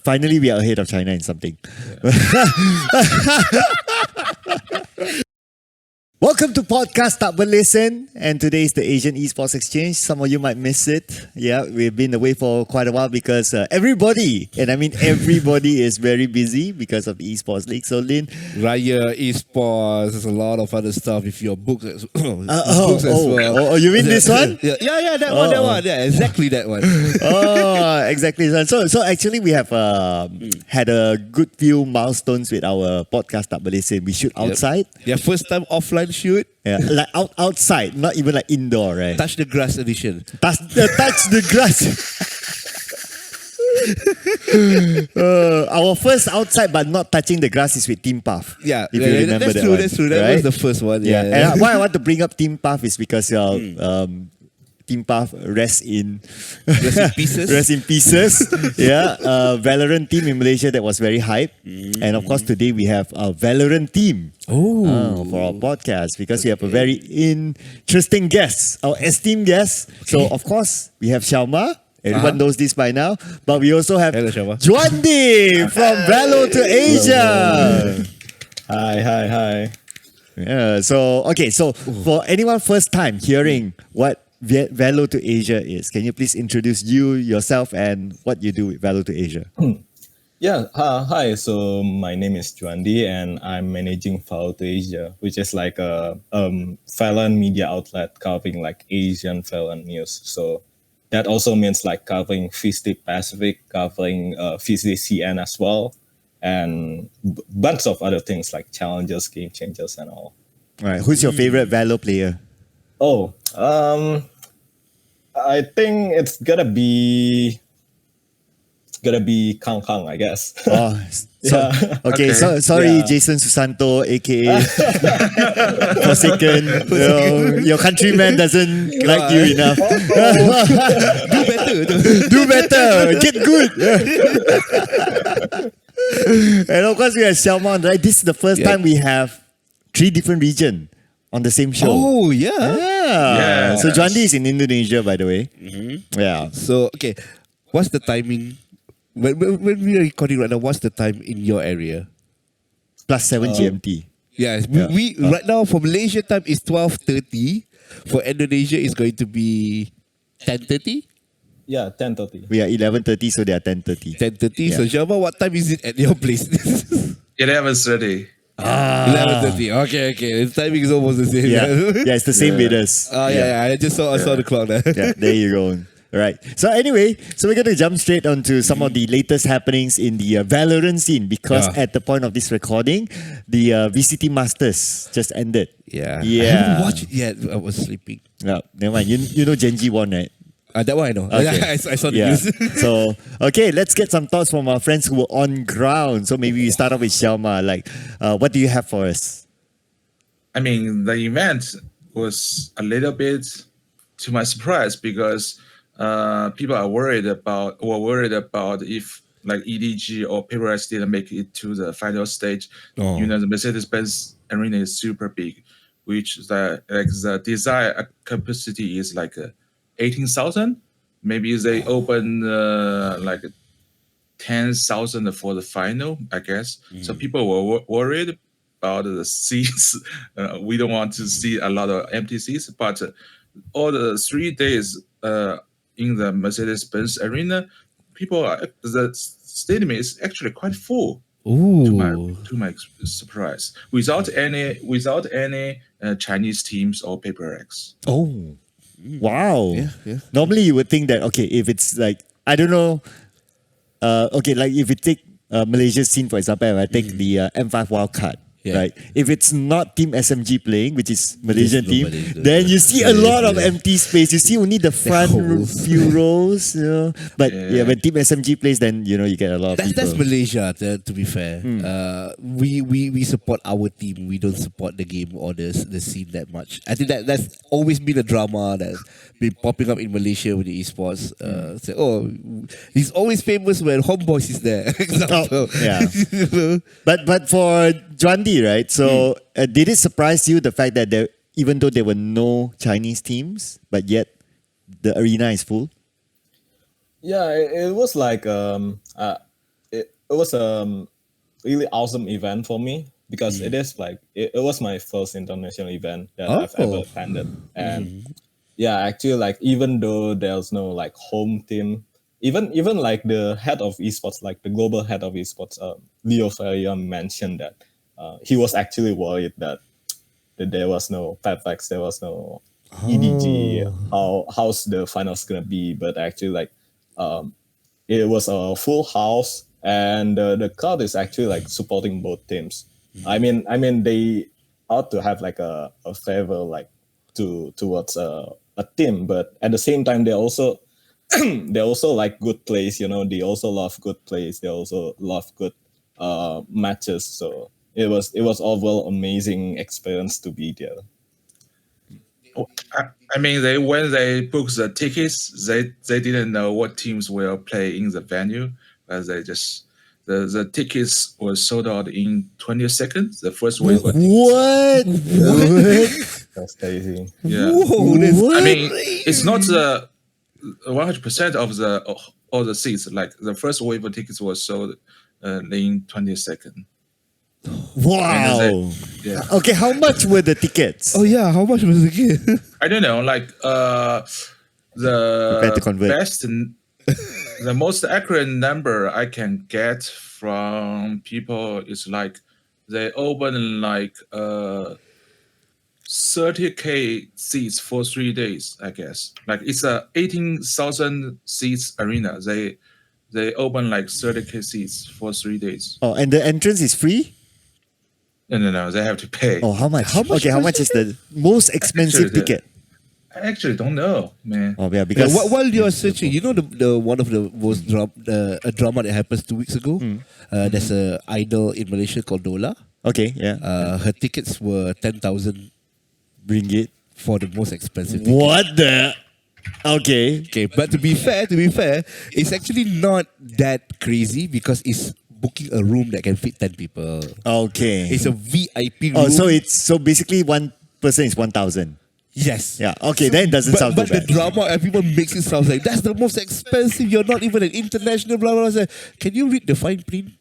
Finally, we are ahead of China in something. Welcome to podcast Tak Berlesen, and today is the Asian Esports Exchange. Some of you might miss it. Yeah, we've been away for quite a while because everybody, and I mean everybody, is very busy because of the Esports League. So Lin, Raya Esports, there's a lot of other stuff. If your books, books as well. Oh, you mean this one? Yeah, that one. Yeah, exactly that one. Exactly. So actually, we have had a good few milestones with our podcast Tak Berlesen. We shoot outside. Yeah, first time offline shoot. Yeah, like outside, not even like indoor, right? Touch the grass edition. Touch the grass. Our first outside but not touching the grass is with Team Path. Yeah, if you remember that's true. That's true. That was the first one. Yeah. And why I want to bring up Team Path is because Team Path rest in pieces. Rest in pieces. Yeah, Valorant team in Malaysia that was very hype, and of course today we have a Valorant team for our podcast because we have a very interesting guest, our esteemed guest. So of course we have Xiao Ma. Everyone knows this by now, but we also have Juandi from VALO2ASIA. Hi. Yeah. So for anyone first time hearing what VALO2ASIA is, can you please introduce yourself and what you do with VALO2ASIA? Yeah, hi. So my name is Juandi and I'm managing VALO2ASIA, which is like a Valorant media outlet covering like Asian Valorant news. So that also means like covering VST Pacific, covering VST CN as well, and bunch of other things like challenges, game changers, and all. All right. Who's your favorite Valo player? I think it's gonna be Kang Kang, I guess. Sorry, Jason Susanto, aka Forsaken. Your countryman doesn't like you enough. Do better. Get good. And of course, we have Xiao Ma, right? This is the first time we have 3 different regions on the same show. Oh, yeah. So Juandi is in Indonesia, by the way. Mm-hmm. Yeah. So, okay, what's the timing? When we are recording right now, what's the time in your area? +7 GMT. Yes, we right now for Malaysia time is 12:30. For Indonesia, it's going to be 10:30. Yeah, 10:30. We are 11:30, so they are 10:30. 10:30. So Xiao Ma, what time is it at your place? 11:30. 11:30. Okay. The timing is almost the same. Yeah, it's the same with us. I just saw the clock there. Yeah, there you go. Right. So anyway, we're going to jump straight onto some of the latest happenings in the Valorant scene because at the point of this recording, the VCT Masters just ended. Yeah. Yeah. I haven't watched it yet. I was sleeping. No, never mind. You know Genji won, right? That one I know. Okay. I saw the news. So, okay, let's get some thoughts from our friends who were on ground. So maybe we start off with Xiao Ma. Like, what do you have for us? I mean, the event was a little bit to my surprise because people are worried about if like EDG or PaperX didn't make it to the final stage. You know, the Mercedes-Benz arena is super big, which the desired capacity is like 18,000. Maybe they open like 10,000 for the final, I guess. So people were worried about the seats. We don't want to see a lot of empty seats, but all the 3 days in the Mercedes-Benz arena, the stadium is actually quite full. To my surprise, without any Chinese teams or PaperX. Oh, wow! Yeah. Normally, you would think that if it's like I don't know, like if you take Malaysia's scene for example, if I take the M5 wildcard. Yeah. Right. If it's not Team SMG playing, which is Malaysian team, then you see a lot of empty space. You see only the front few rows. But when Team SMG plays, then you get a lot of people. That's Malaysia. To be fair, we support our team. We don't support the game or the scene that much. I think that's always been a drama that's been popping up in Malaysia with the esports. He's always famous when Homeboys is there. But for Juandi, right? So did it surprise you the fact that even though there were no Chinese teams, but yet the arena is full? Yeah, it was like was really awesome event for me because it is like it was my first international event that I've ever attended, and yeah, actually, like even though there's no like home team, even like the head of esports, like the global head of esports, Leo Ferreira mentioned that he was actually worried that there was no Fairfax, there was no EDG. How's the finals gonna be? But actually, like it was a full house, and the crowd is actually like supporting both teams. I mean, they ought to have like a favor like towards a team, but at the same time, they also they also like good plays. You know, they also love good plays. They also love good matches. So it was overall amazing experience to be there. I mean, when they booked the tickets, they didn't know what teams will play in the venue, but they just the tickets were sold out in 20 seconds. The first wave. What? That's crazy. Yeah. What? I mean, it's not the 100% of all the seats. Like the first wave of tickets was sold in 20 seconds. Wow. Yeah. Okay, how much were the tickets? Oh yeah, how much was the ticket? I don't know, like Prepare to convert. the most accurate number I can get from people is like they open like 30K seats for 3 days, I guess. Like it's a 18,000 seats arena. They open like 30K seats for 3 days. Oh, and the entrance is free? No, they have to pay. Oh, how much? How much Okay, how was much is the most expensive Actually, ticket? I actually don't know, man. Oh, yeah, Yeah, because while you are searching, you know the one of the most a drama that happens 2 weeks ago. There's a idol in Malaysia called Dola. okay, yeah, Her tickets were 10,000 ringgit. for the most expensive ticket. What the? Okay. Okay, but to be fair, it's actually not that crazy because it's booking a room that can fit 10 people. Okay. It's a VIP room. Oh, so basically one person is 1,000. yes. Yeah. Okay, then it doesn't sound But too the bad. drama, everyone makes it sound like that's the most expensive. You're not even an international. Blah blah blah. Can you read the fine print?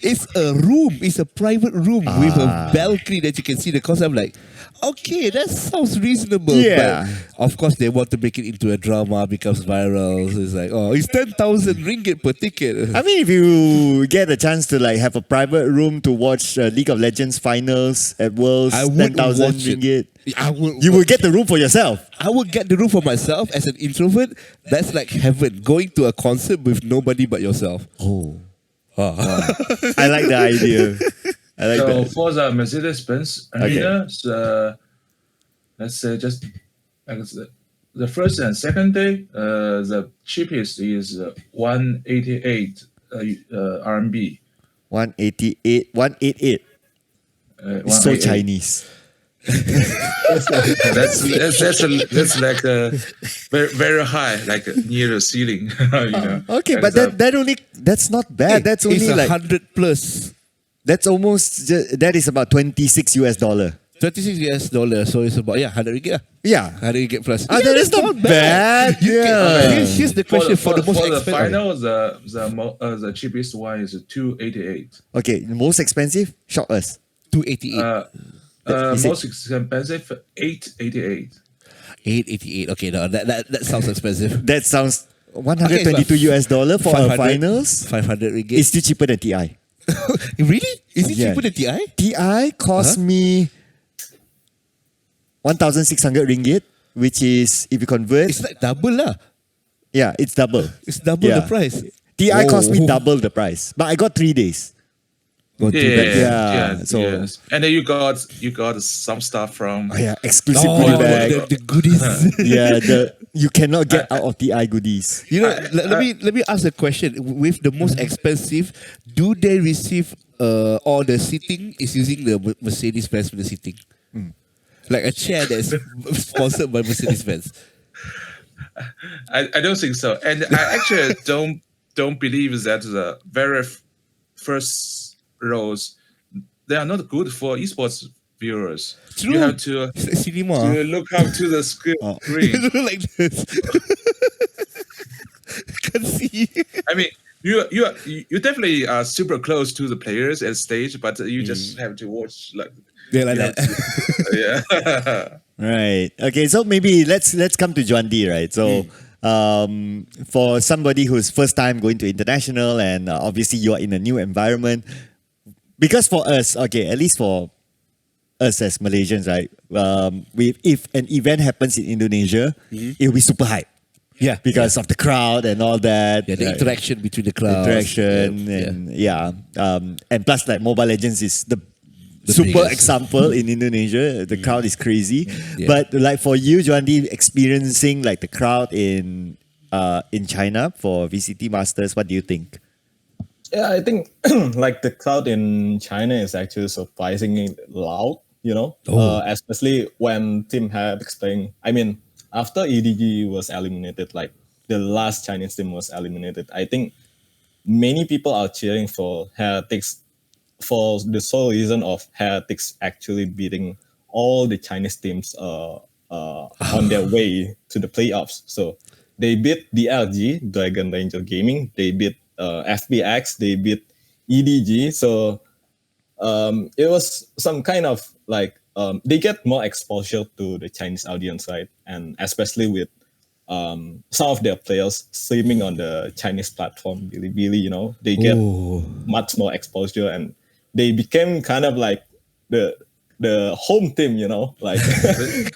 It's a room. It's a private room with a balcony that you can see the cost. I'm like, okay, that sounds reasonable. Yeah. But of course, they want to make it into a drama, becomes viral. So it's like, oh, it's 10,000 ringgit per ticket. I mean, if you get a chance to like have a private room to watch League of Legends finals at Worlds, I would 10,000 watch it. ringgit. You will get the room for yourself. I would get the room for myself as an introvert. That's like heaven. Going to a concert with nobody but yourself. Oh. I like the idea. I like So that. for the Mercedes-Benz arena, let's say just like the first and second day, the cheapest is 188 RMB. 188. 188. It's so 188. Chinese. That's like very very high, like near the ceiling. You know? Okay, Like but the- that's not bad. That's only it's like 100 plus. that's almost that is about $26 US. 26 US dollar, so it's about 100 ringgit. Yeah. 100 ringgit plus. That is not bad. You Yeah. can, here's the question for the most for the expensive. final, the cheapest one is 288. Okay, the most expensive? Shock us. 288. Is it- Most expensive 888. 888. Okay, no, that sounds expensive. That sounds $122 US for a 500 finals. 500 ringgit. It's still cheaper than TI. Really? Is it Yeah. cheaper than TI? TI cost me 1,600 ringgit, which is if you convert, It's like double lah. yeah, it's double. It's double Yeah. the price. TI cost me Oh. double the price, but I got 3 days. Yeah, so- yes. And then you got some stuff from Oh, yeah, exclusive Oh, goodie bag. the goodies. Yeah, you cannot get out of TI goodies. You know, let me ask a question. With the most expensive, do they receive all the seating is using the Mercedes-Benz for the seating? Like a chair that's sponsored by Mercedes-Benz. I don't think so, and I actually don't believe that the very first rows they are not good for esports viewers. True. You have to Cinema. look up to the screen. Like this. Can't see. I mean, you definitely are super close to the players at stage, but you just have to watch like Yeah, like you that. have to- yeah. Right. Okay. So maybe let's come to Juandi, right? So for somebody who's first time going to international, and obviously you are in a new environment, because for us, okay, at least for us as Malaysians, right? If an event happens in Indonesia, it'll be super hype Yeah, because of the crowd and all that. yeah, the right? interaction between the crowds. Interaction and plus like Mobile Legends is the super biggest. example in Indonesia. The crowd is crazy. Yeah. But like for you, Juandi, experiencing like the crowd in China for VCT Masters, what do you think? Yeah, I think like the crowd in China is actually surprisingly loud, especially when Team Habix playing. I mean, after EDG was eliminated, like the last Chinese team was eliminated, I think many people are cheering for Heretics for the sole reason of Heretics actually beating all the Chinese teams on their way to the playoffs. So they beat DRG, Dragon Ranger Gaming. They beat FBX. They beat EDG. So it was some kind of like they get more exposure to the Chinese audience, right? And especially with some of their players streaming on the Chinese platform, Bilibili, they get much more exposure, and they became kind of like the home team, like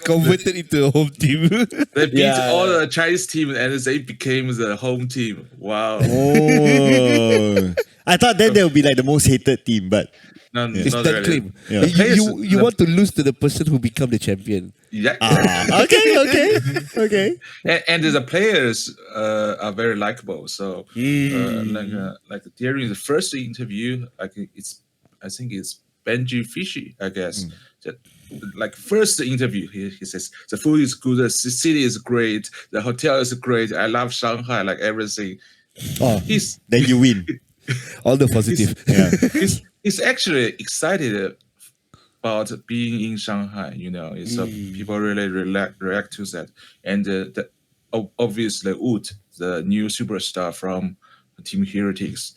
Converted into a home team. They beat Yeah, all yeah. the Chinese team and they became the home team. Wow. Oh, I thought that they would be like the most hated team, but No, It's not that really. claim. Yeah. The You, players- you the- want to lose to the person who become the champion. Yeah. okay. And the players are very likable. So like during the first interview, I think it's Benji Fishy, I guess. That, like first interview, he says the food is good, the city is great, the hotel is great. I love Shanghai, like everything. Oh, He's then you win. All the positive. Yeah. he's actually excited about being in Shanghai. It's people really react to that, and obviously Wood, the new superstar from Team Heretics,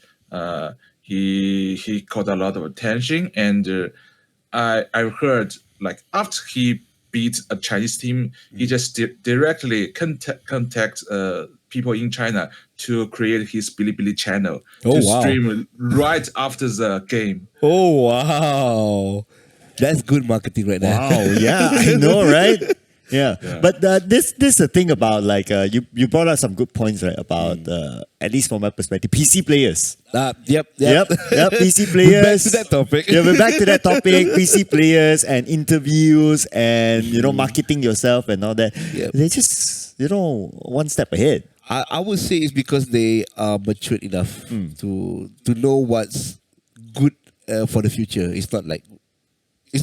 he caught a lot of attention, and I heard like after he beat a Chinese team, he just directly contact people in China to create his Bilibili channel Oh, to wow. stream right after the game. Oh, wow. That's good marketing right there. Wow, yeah, I know, right? Yeah. But this is the thing about like you brought up some good points, right? About at least from my perspective, PC players. Yep. Yep, PC We're back players. to that topic. Yeah, we're back to that topic. PC players and interviews and marketing yourself and all that. Yep. They just one step ahead. I would say it's because they are matured enough to know what's good for the future. It's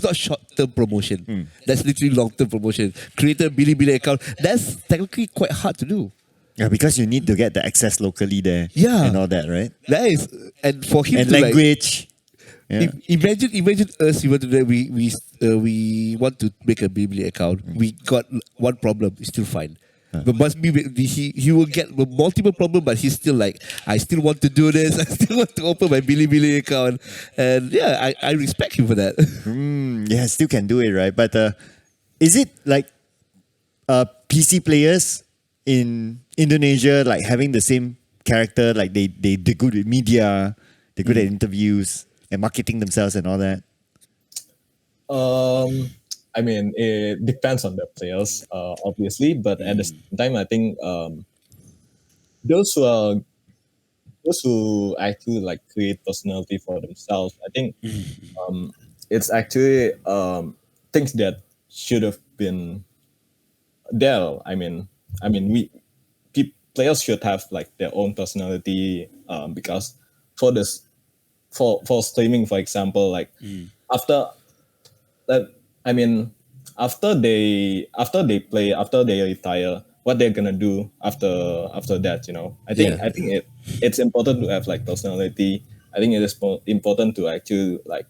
not short-term promotion. That's literally long-term promotion. Create a Bilibili account. That's technically quite hard to do. Yeah, because you need to get the access locally there. Yeah. And all that, right? That is, and for him And to language. Yeah. imagine us. We want to make a Bilibili account. We got one problem. It's still fine. But must be he will get multiple problems, but he's still like, I still want to do this. I still want to open my Bilibili account, and yeah, I respect him for that. Yeah, still can do it, right? But is it like PC players in Indonesia like having the same character? Like they're good with media, they're good at interviews and marketing themselves and all that. I mean, it depends on the players, obviously, but at the same time, I think those who actually like create personality for themselves, I think it's actually things that should have been there. We players should have like their own personality because for this for streaming, for example, like after that, I mean, after they play, after they retire, what they're gonna do after that, I think it's important to have like personality. I think it is important to actually like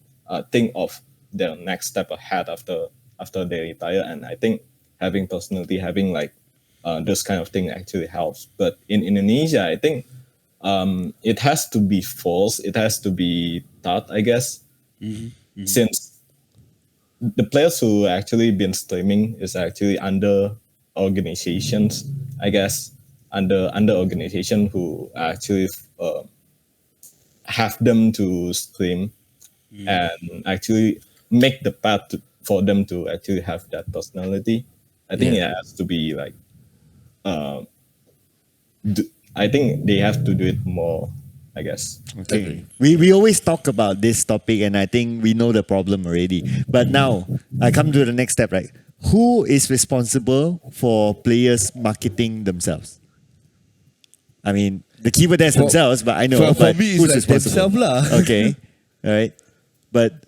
think of their next step ahead after they retire, and I think having personality, having like those kind of thing actually helps. But in Indonesia, I think it has to be false. It has to be taught, I guess, since the players who actually been streaming is actually under organizations, I guess, under organization who actually have them to stream and actually make the path for them to actually have that personality. I think it has to be like, I think they have to do it more, I guess. Okay. We always talk about this topic, and I think we know the problem already. But now I come to the next step, right? Who is responsible for players marketing themselves? I mean, the keyword is themselves, but I know. For but me, who's it's like responsible? themselves lah. Okay, all right. But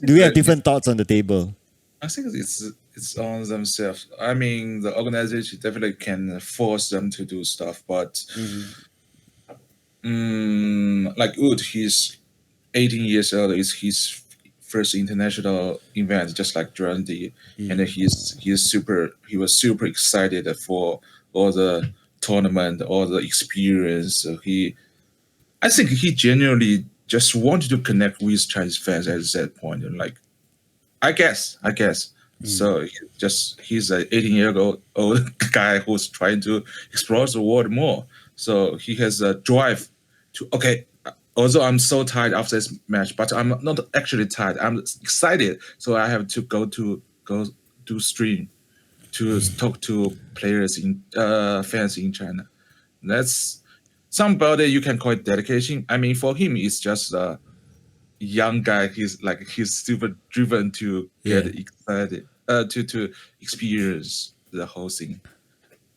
do we have different thoughts on the table? I think it's on themselves. I mean, the organization definitely can force them to do stuff, but like Wood, he's 18 years old. It's his first international event, just like Juandi, and he was super excited for all the tournament, all the experience. I think he genuinely just wanted to connect with Chinese fans at that point, and like, I guess. So he's an 18-year-old guy who's trying to explore the world more. So he has a drive to, okay, although I'm so tired after this match, but I'm not actually tired. I'm excited. So I have to go do stream to talk to players fans in China. That's somebody you can call it dedication. I mean, for him, it's just a young guy. He's super driven to get excited, to experience the whole thing.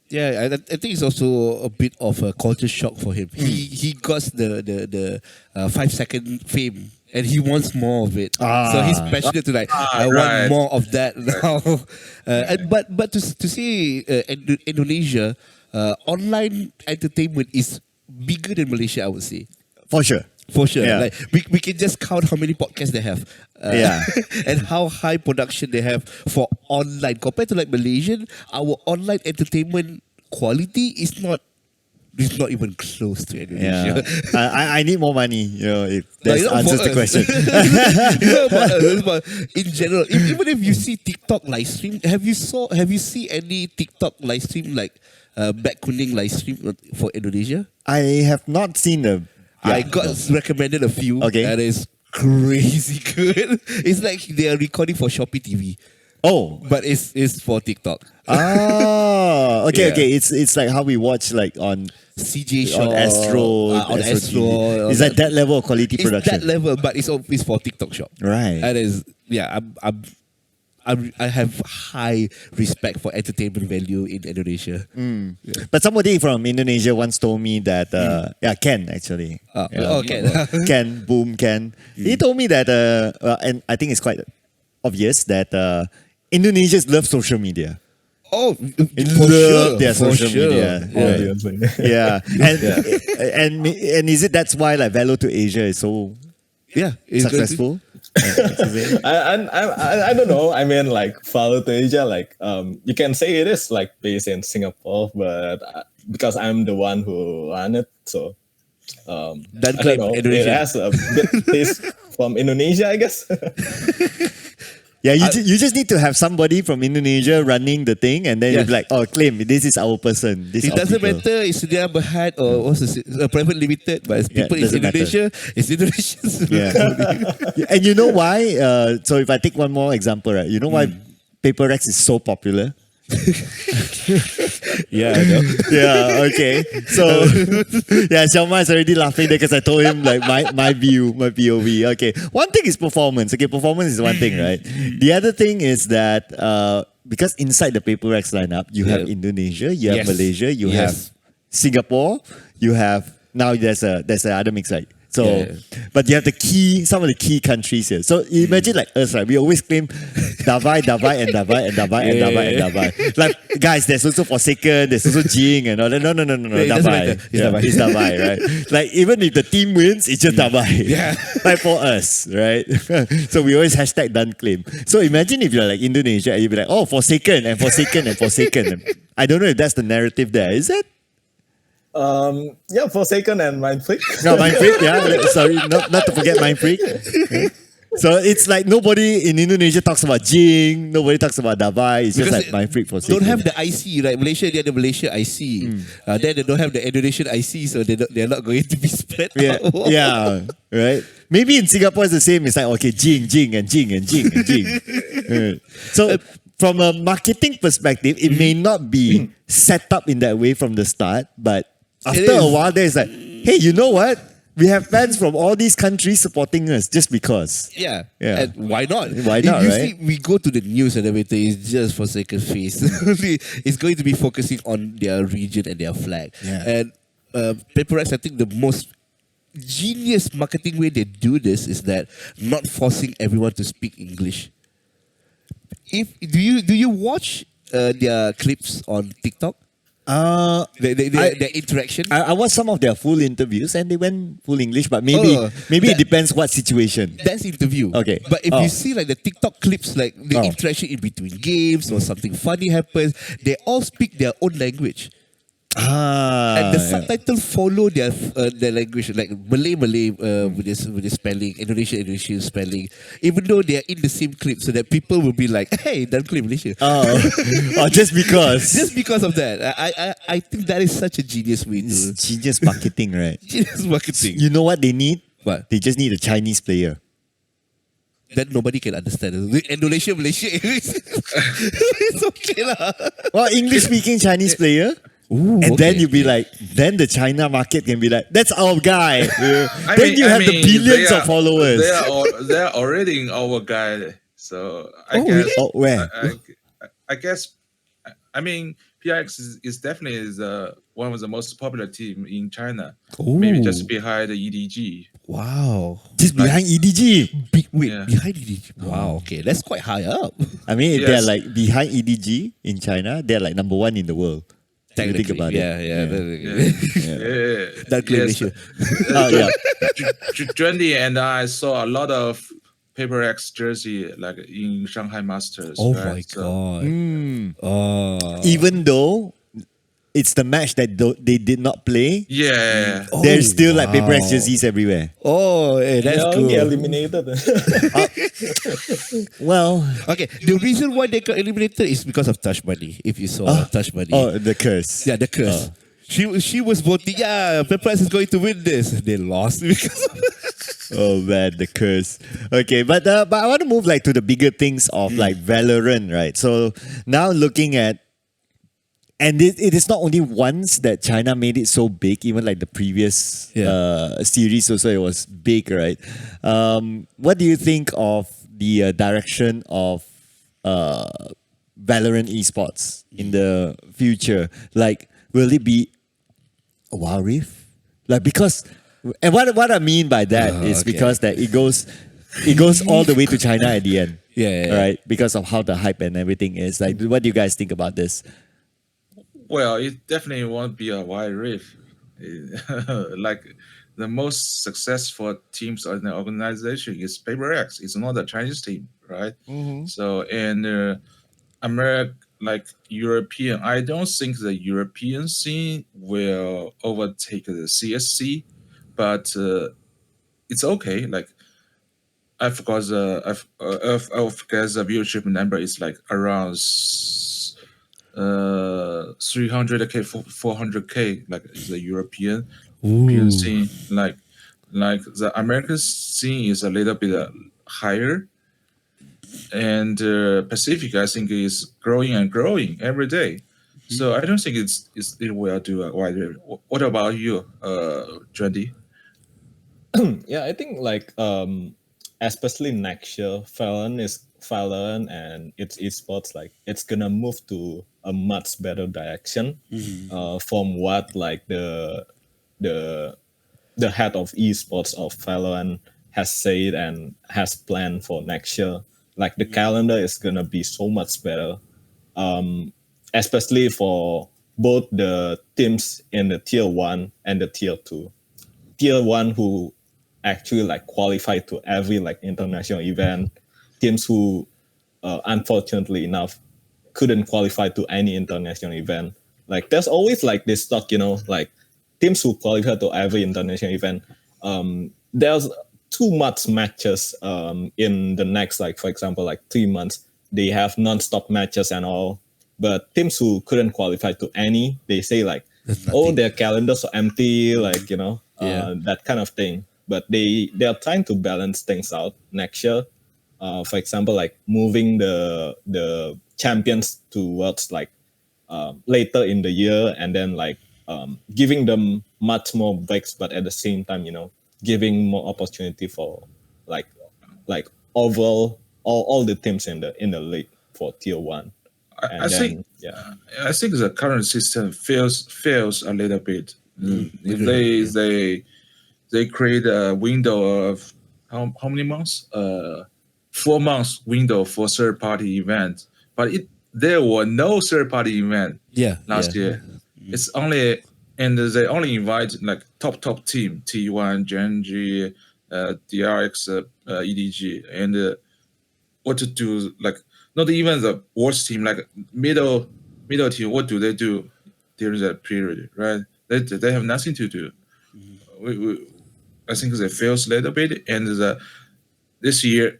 Yeah, I think it's also a bit of a culture shock for him. He got the 5-second fame, and he wants more of it. So he's passionate to like, I want more of that now. But to say Indonesia, online entertainment is bigger than Malaysia, I would say. For sure. For sure. Yeah. Like we can just count how many podcasts they have. And how high production they have for online. Compared to like Malaysian, our online entertainment quality is not even close to Indonesia. Yeah. I need more money, if that answers the question. But in general, even if you see TikTok live stream, have you seen any TikTok live stream like Back Kuning live stream for Indonesia? I have not seen the. I got recommended a few. Okay. That is crazy good. It's like they are recording for Shopee TV. Oh, But it's for TikTok. okay, Yeah. okay. It's like how we watch like on CJ Shaw. on Astro, on Astro. TV. It's like that level of quality It's production. that level, but it's for TikTok Shop. Right. That is, yeah, I have high respect for entertainment value in Indonesia. But somebody from Indonesia once told me that, Ken actually. Ken, Boom, Ken. He told me that, and I think it's quite obvious that Indonesians love social media. Oh, Love their social media. Obviously. Yeah. And is it that's why like VALO2ASIA is so it's successful? I don't know. I mean, like VALO2ASIA, like you can say it is like based in Singapore, but because I'm the one who ran it, so I don't know. It has a bit taste from Indonesia, I guess. Yeah, you just need to have somebody from Indonesia running the thing, and then you'll be like, oh, claim this is our person. This It our doesn't people. matter it's Sedia Berhad or private limited, but people in doesn't Indonesia, it's Indonesians. Yeah. And you know why? So if I take one more example, right? You know why Paper Rex is so popular? Yeah, I know. Yeah, okay. So, Xiao Ma is already laughing there because I told him like my view, my POV. Okay, one thing is performance. Okay, performance is one thing, right? The other thing is that because inside the Paper X lineup, you have Indonesia, you have Malaysia, you have Singapore, you have now there's another mix, right? So, but you have some of the key countries here. So imagine like us, right? We always claim Davai. Like, guys, there's also Forsaken, there's also Jing and all that. No. it doesn't matter. It's Davai, right? Like, even if the team wins, it's just Davai. Yeah. Like for us, right? So we always hashtag done claim. So imagine if you're like Indonesia and you'd be like, oh, Forsaken and Forsaken and Forsaken. I don't know if that's the narrative there. Is it? Yeah, Forsaken and Mind Freak. No, Mind Freak, yeah. Sorry, not to forget Mind Freak. Yeah. So it's like nobody in Indonesia talks about Jing, nobody talks about Davai. It's just like Mind Freak for don't have the IC, right? Malaysia, they have the Malaysia IC. Then they don't have the Indonesian IC, so they're not going to be spread Yeah, out. yeah, right. Maybe in Singapore it's the same. It's like okay, Jing and Jing and Jing and Jing. Right. So from a marketing perspective, it may not be set up in that way from the start, but after a while, there's like, hey, you know what? We have fans from all these countries supporting us just because. Yeah. Yeah. And why not? Why not, Usually right? we go to the news and everything, it's just for second face. It's going to be focusing on their region and their flag. Yeah. And PaperX, I think the most genius marketing way they do this is that not forcing everyone to speak English. Do you watch their clips on TikTok? Their interaction. I watched some of their full interviews and they went full English, but maybe it depends what situation. That's interview. Okay. But if you see like the TikTok clips, like the interaction in between games or something funny happens, they all speak their own language. And the subtitle follow their language, like Malay with this spelling, Indonesian spelling, even though they are in the same clip, so that people will be like, hey, that clip Malaysia. Just because. Just because of that. I think that is such a genius way to Genius marketing, right? genius marketing. You know what they need? What? They just need a Chinese player. That nobody can understand. Indonesia, Malaysia, it's okay lah. Well, English speaking Chinese player. Ooh, and then okay. you'll be like, then the China market can be like, that's our guy. I Then mean- you I have the mean, billions they of are- followers. They are already our guy. So I Oh, guess really? Oh, where? I guess I mean PRX is definitely one of the most popular team in China. Maybe Ooh. just behind the EDG. Wow. Just behind EDG. Behind EDG. Wow, okay. That's quite high up. I mean, if they're Yes. like behind EDG in China, they're like number one in the world. If you think about yeah, it. Yeah. That claim Yes. issue. Yeah. Juandi and I saw a lot of PaperX jersey like in Shanghai Masters. Oh right? my So- god. Mm. Oh. Even though it's the match that they did not play, Yeah. there's still like wow. PaperX jerseys everywhere. Oh, hey, They that's are cool. only eliminated. Well, Okay, the reason why they got eliminated is because of Touch Money. If you saw Touch Money. oh, the curse. Yeah, the curse. She was voting, yeah, PaperX is going to win this. They lost because of Oh man, the curse. Okay, but I want to move like to the bigger things of like Valorant, right? So now looking at, and it is not only once that China made it so big, even like the previous series also it was big, right? What do you think of the direction of Valorant Esports in the future? Like, will it be a Wild Rift? Like, because, and what I mean by that is okay. because that it goes all the way to China at the end. Yeah. Right? Because of how the hype and everything is. Like, what do you guys think about this? Well, it definitely won't be a wide rift. Like the most successful teams in the organization is PaperX. It's not a Chinese team, right? So and America, like European, I don't think the European scene will overtake the CSC, but it's okay. Like I forgot I forget the viewership number is like around 300k 400k like the European scene, like the American scene is a little bit higher, and Pacific I think is growing and growing every day. So I don't think it will do a wider. What about you, Juandi? Yeah, I think like especially next year, Valorant and its esports, like it's gonna move to a much better direction from what like the head of esports of Valorant has said and has planned for next year. Like the calendar is gonna be so much better, especially for both the teams in the tier 1 and the tier 2. Tier 1 who actually like qualify to every like international event, teams who unfortunately enough couldn't qualify to any international event. Like there's always like this talk, like teams who qualify to every international event, there's too much matches in the next, like for example, like 3 months. They have non-stop matches and all. But teams who couldn't qualify to any, they say like, oh, their calendars are empty, like, you know, that kind of thing. But they are trying to balance things out next year. For example, like moving the champions towards like later in the year, and then like giving them much more breaks, but at the same time, you know, giving more opportunity for like overall all the teams in the league for tier 1. I think the current system fails a little bit. They create a window of how many months? 4 months window for third party event, but there were no third party event last year. It's only, and they only invite like top team T1, Genji, DRX, EDG, and what to do, like not even the worst team, like middle team. What do they do during that period, right? They have nothing to do. I think they fails a little bit, and this year,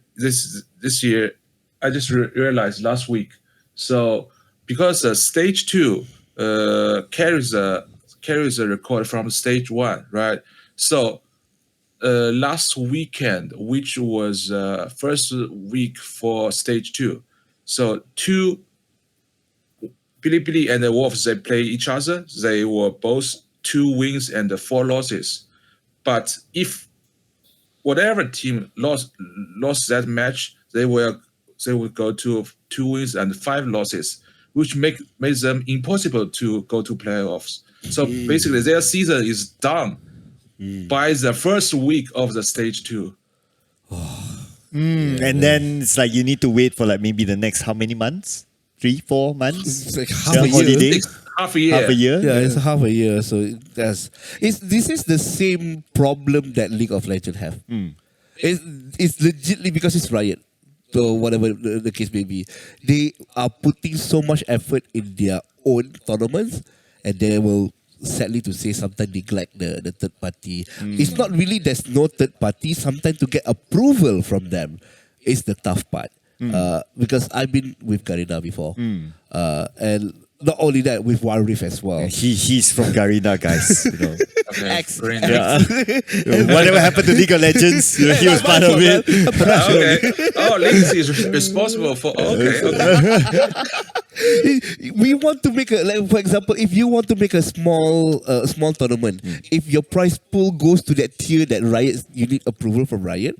I just realized last week. So because stage 2 carries a record from stage 1, right? So last weekend, which was first week for stage 2, so Bilibili and the Wolves, they play each other. They were both 2 wins and 4 losses. But if whatever team lost that match, they will go to 2 wins and 5 losses, which made them impossible to go to playoffs. So basically, their season is done by the first week of the stage 2. And then it's like you need to wait for like maybe the next how many months? 3-4 months? It's like half a year. Half a year. Half a year? Yeah, it's half a year. So this is the same problem that League of Legends have. It's legitimately because it's Riot. So whatever the case may be, they are putting so much effort in their own tournaments, and they will, sadly to say, sometimes neglect the third party. It's not really there's no third party. Sometimes to get approval from them is the tough part. Because I've been with Garena before, and not only that, with Wild Rift as well. He's from Garena, guys. You know. Okay. Whatever happened to League of Legends, he was part of it. Okay. Oh, Legacy is responsible for. Okay. We want to make for example, if you want to make a small tournament, if your prize pool goes to that tier that Riot, you need approval from Riot.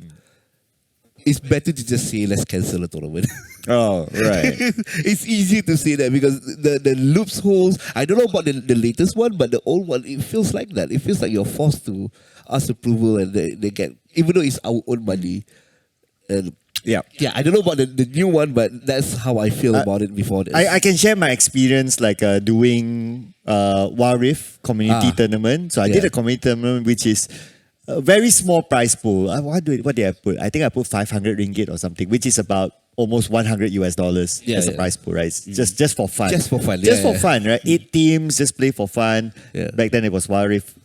It's better to just say let's cancel the tournament. Oh, right. It's easier to say that because the loopholes. I don't know about the latest one, but the old one, it feels like that. It feels like you're forced to ask approval, and they get, even though it's our own money. And yeah, I don't know about the new one, but that's how I feel about it before this. I can share my experience like doing Wild Rift community tournament. So I did a community tournament which is a very small prize pool. What did I put? I think I put 500 ringgit or something, which is about almost $100 as a prize pool, right? Just for fun. Just for fun. Just for fun, right? 8 teams, just play for fun. Yeah. Back then it was Wild Rift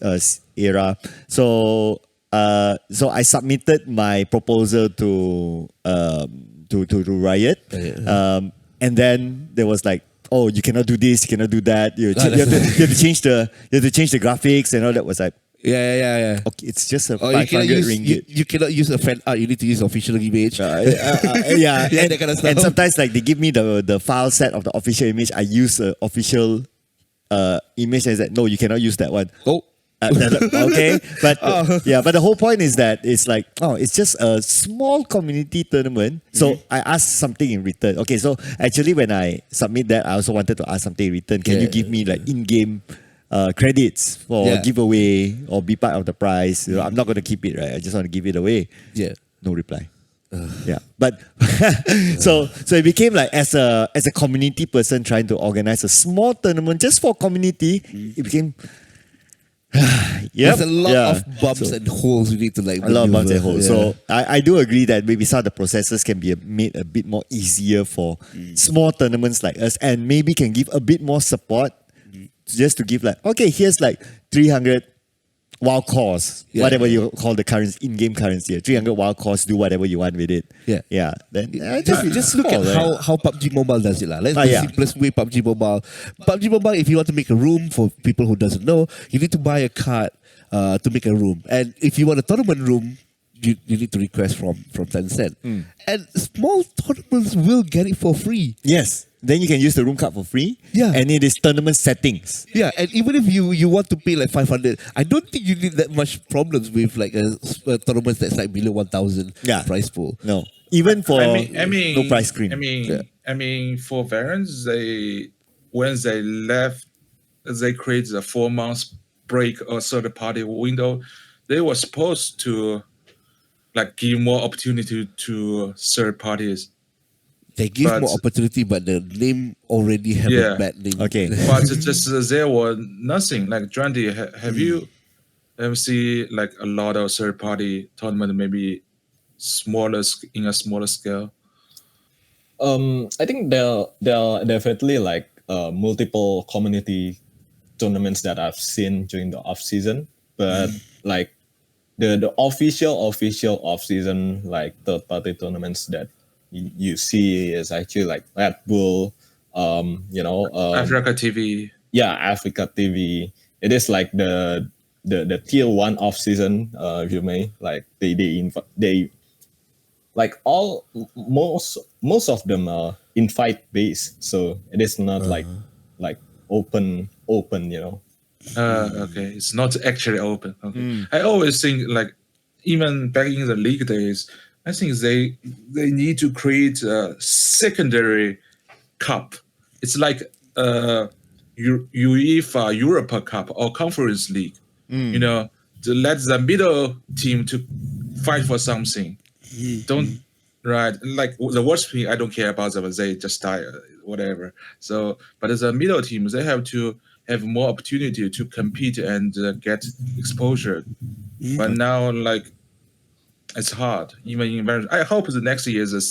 era. So I submitted my proposal to Riot, and then there was like, oh, you cannot do this, you cannot do that. You have to change the graphics and all that. Was like, yeah. okay, it's just a 500 ringgit. You cannot use a fan art. You need to use official image. That kind of stuff. And sometimes like they give me the file set of the official image. I use the official image, and I said, no, you cannot use that one. Oh. Okay, but but the whole point is that it's like, it's just a small community tournament. So I asked something in return. Okay, so actually when I submit that, I also wanted to ask something in return. Can you give me like in-game credits for giveaway or be part of the prize? You know, I'm not going to keep it, right? I just want to give it away. Yeah. No reply. But so it became like as a community person trying to organize a small tournament just for community, it became. There's a lot of bumps and holes you need to like. A lot of bumps and holes. So I do agree that maybe some of the processes can be made a bit more easier for small tournaments like us, and maybe can give a bit more support just to give like, okay, here's like 300 wild cores, whatever you call the currency, in-game currency, 300 wild cores, do whatever you want with it. Yeah. Then Just look at how PUBG Mobile does it. Let's the simplest way PUBG Mobile. PUBG Mobile, if you want to make a room, for people who doesn't know, you need to buy a card to make a room. And if you want a tournament room, you need to request from Tencent. And small tournaments will get it for free. Yes. Then you can use the room card for free. Yeah. And it is tournament settings. Yeah, and even if you want to pay like 500, I don't think you need that much problems with like a tournament that's like below 1,000 price pool. No. Even for I mean, no price cream. I mean, for Valorant, when they left, they created a 4 months break or third party window. They were supposed to like give more opportunity to third parties. They give more opportunity, but the name already have a bad name. Okay. But just there was nothing. Like Juandi, have you ever see like a lot of third party tournament, maybe in a smaller scale? I think there are definitely like multiple community tournaments that I've seen during the off season, but like the official off season like third party tournaments that you see is actually like Red Bull, Africa TV. Yeah, Africa TV. It is like the tier 1 off season, if you may. Like they like most of them are invite based, so it is not like open, Okay, it's not actually open. Okay. I always think like even back in the league days, I think they need to create a secondary cup. It's like UEFA Europa Cup or Conference League. To let the middle team to fight for something. Don't like the worst thing. I don't care about them. They just die, whatever. So, but as a middle team, they have to have more opportunity to compete and get exposure. But now, like, it's hard. Even in Valorant, I hope the next year the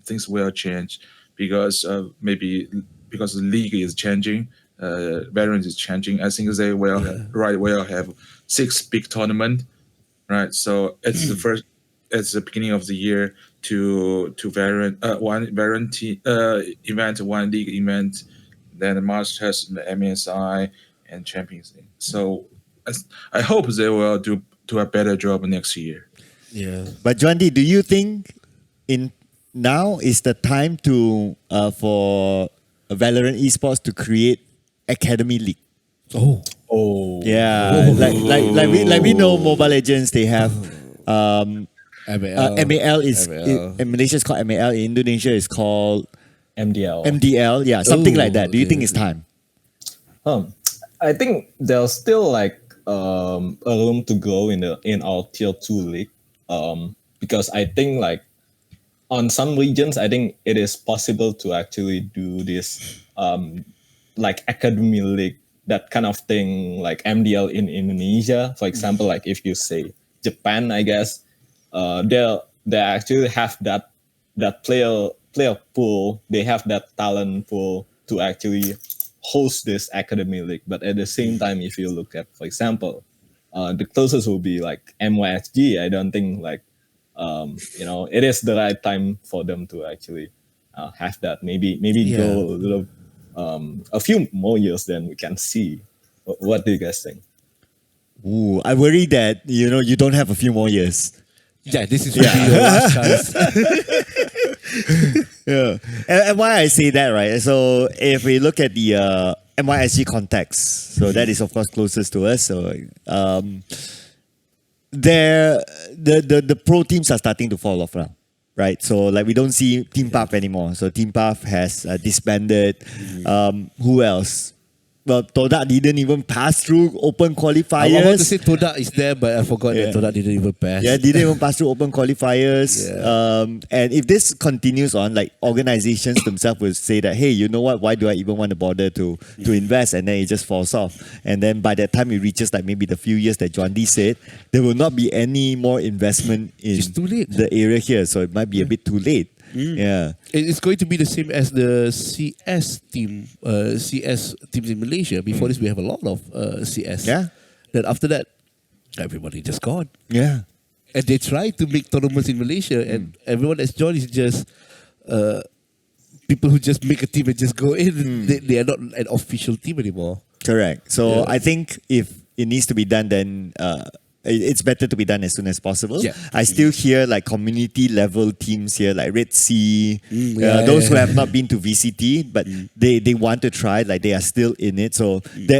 things will change because maybe because the league is changing, Valorant is changing. I think they will will have 6 big tournament, right? So it's it's the beginning of the year to Valorant one Valorant event, one league event, then the Masters, the MSI, and Champions League. So I hope they will do a better job next year. Yeah. But Juandi, do you think now is the time to for Valorant Esports to create Academy League? Oh. Yeah. Like we know Mobile Legends, they have MAL is in Malaysia is called MAL, in Indonesia is called MDL, yeah, something like that. Do you think it's time? I think there's still like a room to grow in our tier 2 league, because I think like on some regions I think it is possible to actually do this like academy league, that kind of thing, like MDL in Indonesia, for example. Like if you say Japan, I guess they actually have that player pool, they have that talent pool to actually host this academy league. But at the same time, if you look at, for example, the closest will be like MYSG. I don't think like it is the right time for them to actually have that. Maybe go a little a few more years, then we can see. What do you guys think? Ooh, I worry that you don't have a few more years. Yeah, this is your last chance. Yeah, and why I say that, right? So if we look at the MYSG context, so that is of course closest to us. So the pro teams are starting to fall off now, right? So like we don't see Team Path anymore. So Team Path has disbanded. Who else? Well, Todak didn't even pass through open qualifiers. I want to say Todak is there, but I forgot that Todak didn't even pass. Yeah, didn't even pass through open qualifiers. And if this continues on, like organizations themselves will say that, hey, you know what? Why do I even want to bother to invest? And then it just falls off. And then by that time it reaches like maybe the few years that Juandi said, there will not be any more investment in It's too late. the area here. So it might be a bit too late. Yeah. It's going to be the same as the CS teams in Malaysia. Before this, we have a lot of CS. Yeah. Then after that, everybody just gone. Yeah. And they try to make tournaments in Malaysia, and everyone that's joined is just people who just make a team and just go in. They are not an official team anymore. Correct. So Yeah. I think if it needs to be done, then it's better to be done as soon as possible. Yeah. I still hear like community level teams here, like Red Sea, yeah, those who yeah. have not been to VCT, but they want to try, like they are still in it. So it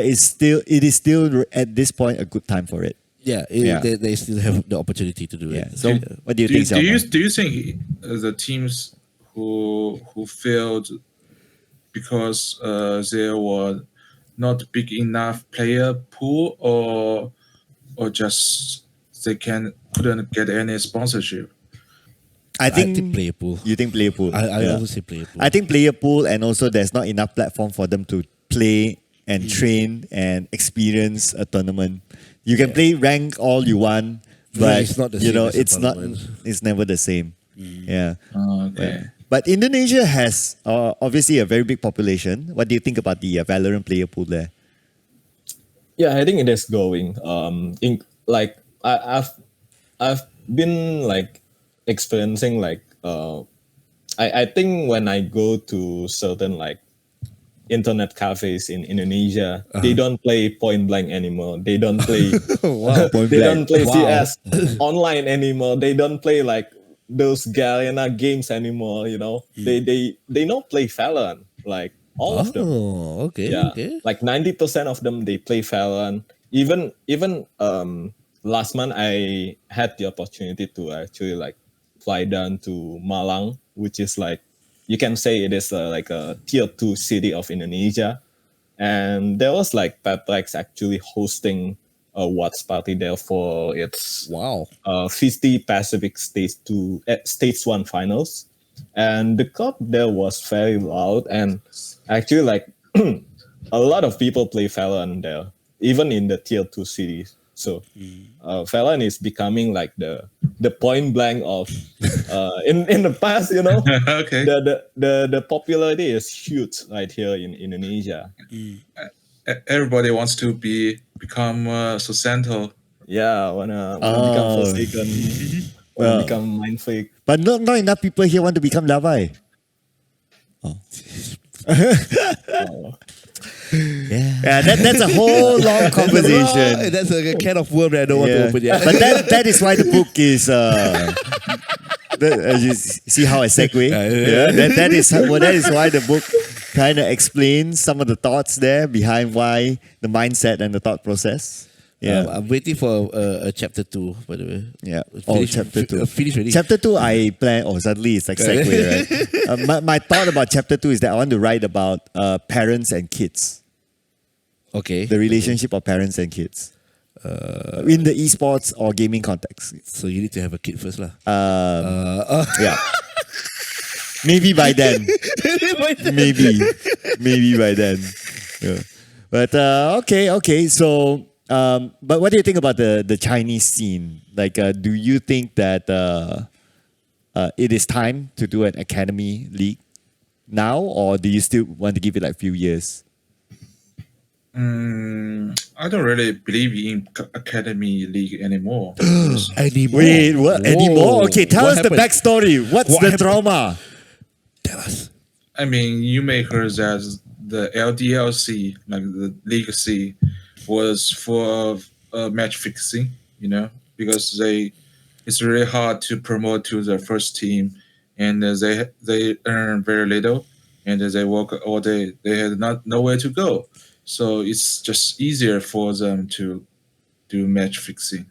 is still at this point a good time for it. Yeah, They still have the opportunity to do Yeah. it. So what do you think, Do you Xiao Ma? think the teams who failed because there were not big enough player pool, or just they couldn't get any sponsorship? I think player pool. You think player pool? I Yeah. always say player pool. I think player pool, and also there's not enough platform for them to play and train and experience a tournament. You can play rank all you want, but it's not the you same know as a it's not. tournament. It's never the same. Yeah. Okay. But Indonesia has obviously a very big population. What do you think about the Valorant player pool there? Yeah, I think it is going. I've been like experiencing like I think when I go to certain like internet cafes in Indonesia, they don't play point blank anymore. They don't play they don't play CS online anymore. They don't play like those Garena games anymore, you know. They don't play Valorant, like all of them. Oh, okay. Yeah, Okay. like 90% of them they play Valorant. Even last month I had the opportunity to actually like fly down to Malang, which is like you can say it is like a tier 2 city of Indonesia, and there was like Patrick's actually hosting a watch party there for its Wow. 50 Pacific Stage 1 finals, and the crowd there was very loud, and actually like a lot of people play Valorant there, even in the tier 2 cities. So Valorant is becoming like the point blank of in the past, you know. Okay. The popularity is huge right here in Indonesia. Everybody wants to become Susanto. Yeah, wanna become Forsaken, wanna become Mind Freak. But not enough people here want to become Lavai. Yeah, that's a whole long conversation. That's a can of worm that I don't want to open yet. But that is why the book is. You see how I segue? That is why the book kind of explains some of the thoughts there behind why the mindset and the thought process. Yeah, I'm waiting for a chapter 2, by the way. yeah. Chapter 2. Finish already. Chapter 2, I plan. Oh, suddenly it's like segue, right? My thought about chapter 2 is that I want to write about parents and kids, Okay. the relationship of parents and kids in the esports or gaming context. So you need to have a kid first, lah. Yeah. Maybe by then. Maybe by then. Yeah. But okay. So, but what do you think about the Chinese scene? Like, do you think that it is time to do an academy league now, or do you still want to give it like a few years? I don't really believe in academy league anymore. Anymore? Wait, what? Whoa. Anymore? Okay, tell What us the happened? backstory. What's What the happened? trauma? Tell us. I mean, you may heard that the LDLC, like the League C, was for match fixing, you know, because it's really hard to promote to the first team, and they earn very little, and they work all day. They had nowhere to go, so it's just easier for them to do match fixing.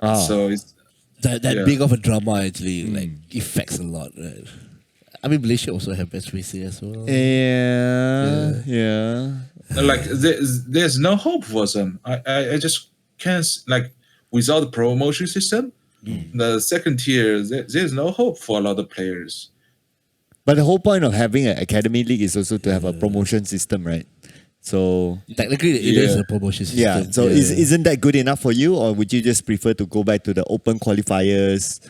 So it's That Yeah. big of a drama actually like affects a lot, right? I mean, Malaysia also have best racing as well. Yeah. like there's no hope for them. I just can't like without the promotion system, the second tier there's no hope for a lot of players. But the whole point of having an academy league is also to have a promotion system, right? So Technically, it is Yeah. a promotion system. yeah. So isn't that good enough for you, or would you just prefer to go back to the open qualifiers?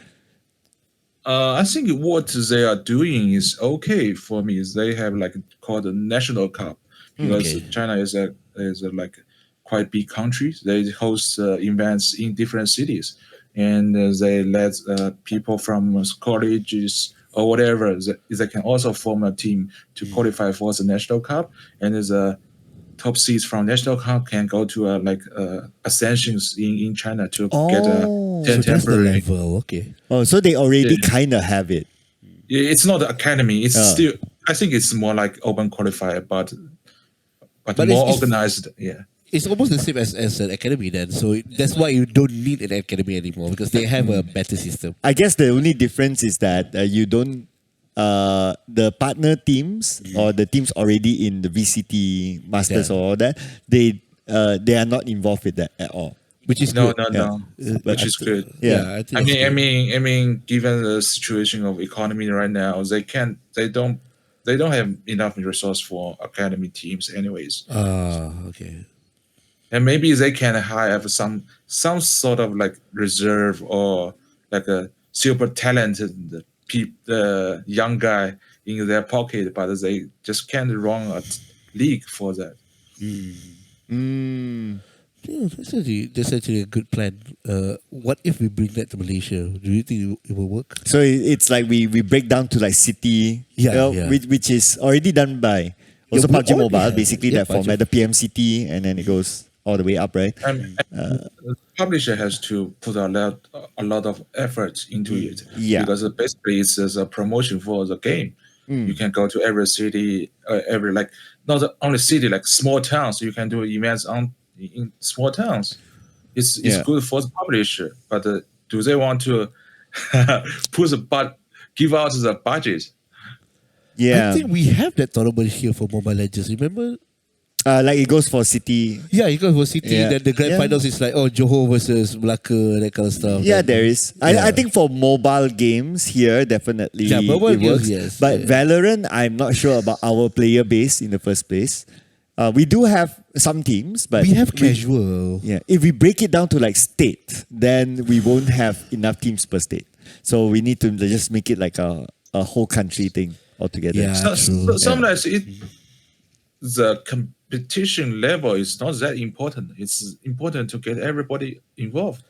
I think what they are doing is okay for me. They have like called a national cup because Okay. China is a like quite big country. They host events in different cities, and they let people from colleges or whatever they can also form a team to qualify for the national cup. And there's a top seeds from national cup can go to ascensions in China to get a Oh. So that's the temporary. level. Okay. Oh, so they already Yeah. kind of have it. It's not the academy. It's Oh. still. I think it's more like open qualifier, but But more it's- organized. Yeah. It's almost the same as an academy then. So that's why you don't need an academy anymore because they have a better system. I guess the only difference is that you don't. The partner teams or the teams already in the VCT Masters Yeah. or all that, they are not involved with that at all. Which is No, good. no, no. But Which is good. Yeah. I think I that's mean, I good. mean, I mean, given the situation of economy right now, they don't have enough resource for academy teams, anyways. Okay. And maybe they can have some sort of like reserve or like a super talented young guy in their pocket, but they just can't run a league for that. Mm. Yeah, that's actually a good plan. What if we bring that to Malaysia? Do you think it will work? So it's like we break down to like city, Yeah, yeah. Which is already done by also we PUBG already Mobile, have- basically yeah, that format, the PMCT, and then it goes all the way up, right? The publisher has to put a lot of effort into it Yeah. because basically it's as a promotion for the game. You can go to every city, every like not only city like small towns. You can do events in small towns. It's Yeah. good for the publisher, but do they want to give out the budget? Yeah. I think we have that tournament here for Mobile Legends. Remember? Like it goes for city. Yeah, you go for City. Yeah. Then the grand Yeah. finals is like Johor versus Melaka, that kind of stuff. Yeah, Then- there is. Yeah. I think for mobile games here, definitely Yeah, mobile it games, works. yes. But Yeah. Valorant, I'm not sure about our player base in the first place. We do have some teams, but we have casual. Yeah, if we break it down to like state, then we won't have enough teams per state. So we need to just make it like a whole country thing altogether. Yeah. True. Sometimes the competition level is not that important. It's important to get everybody involved.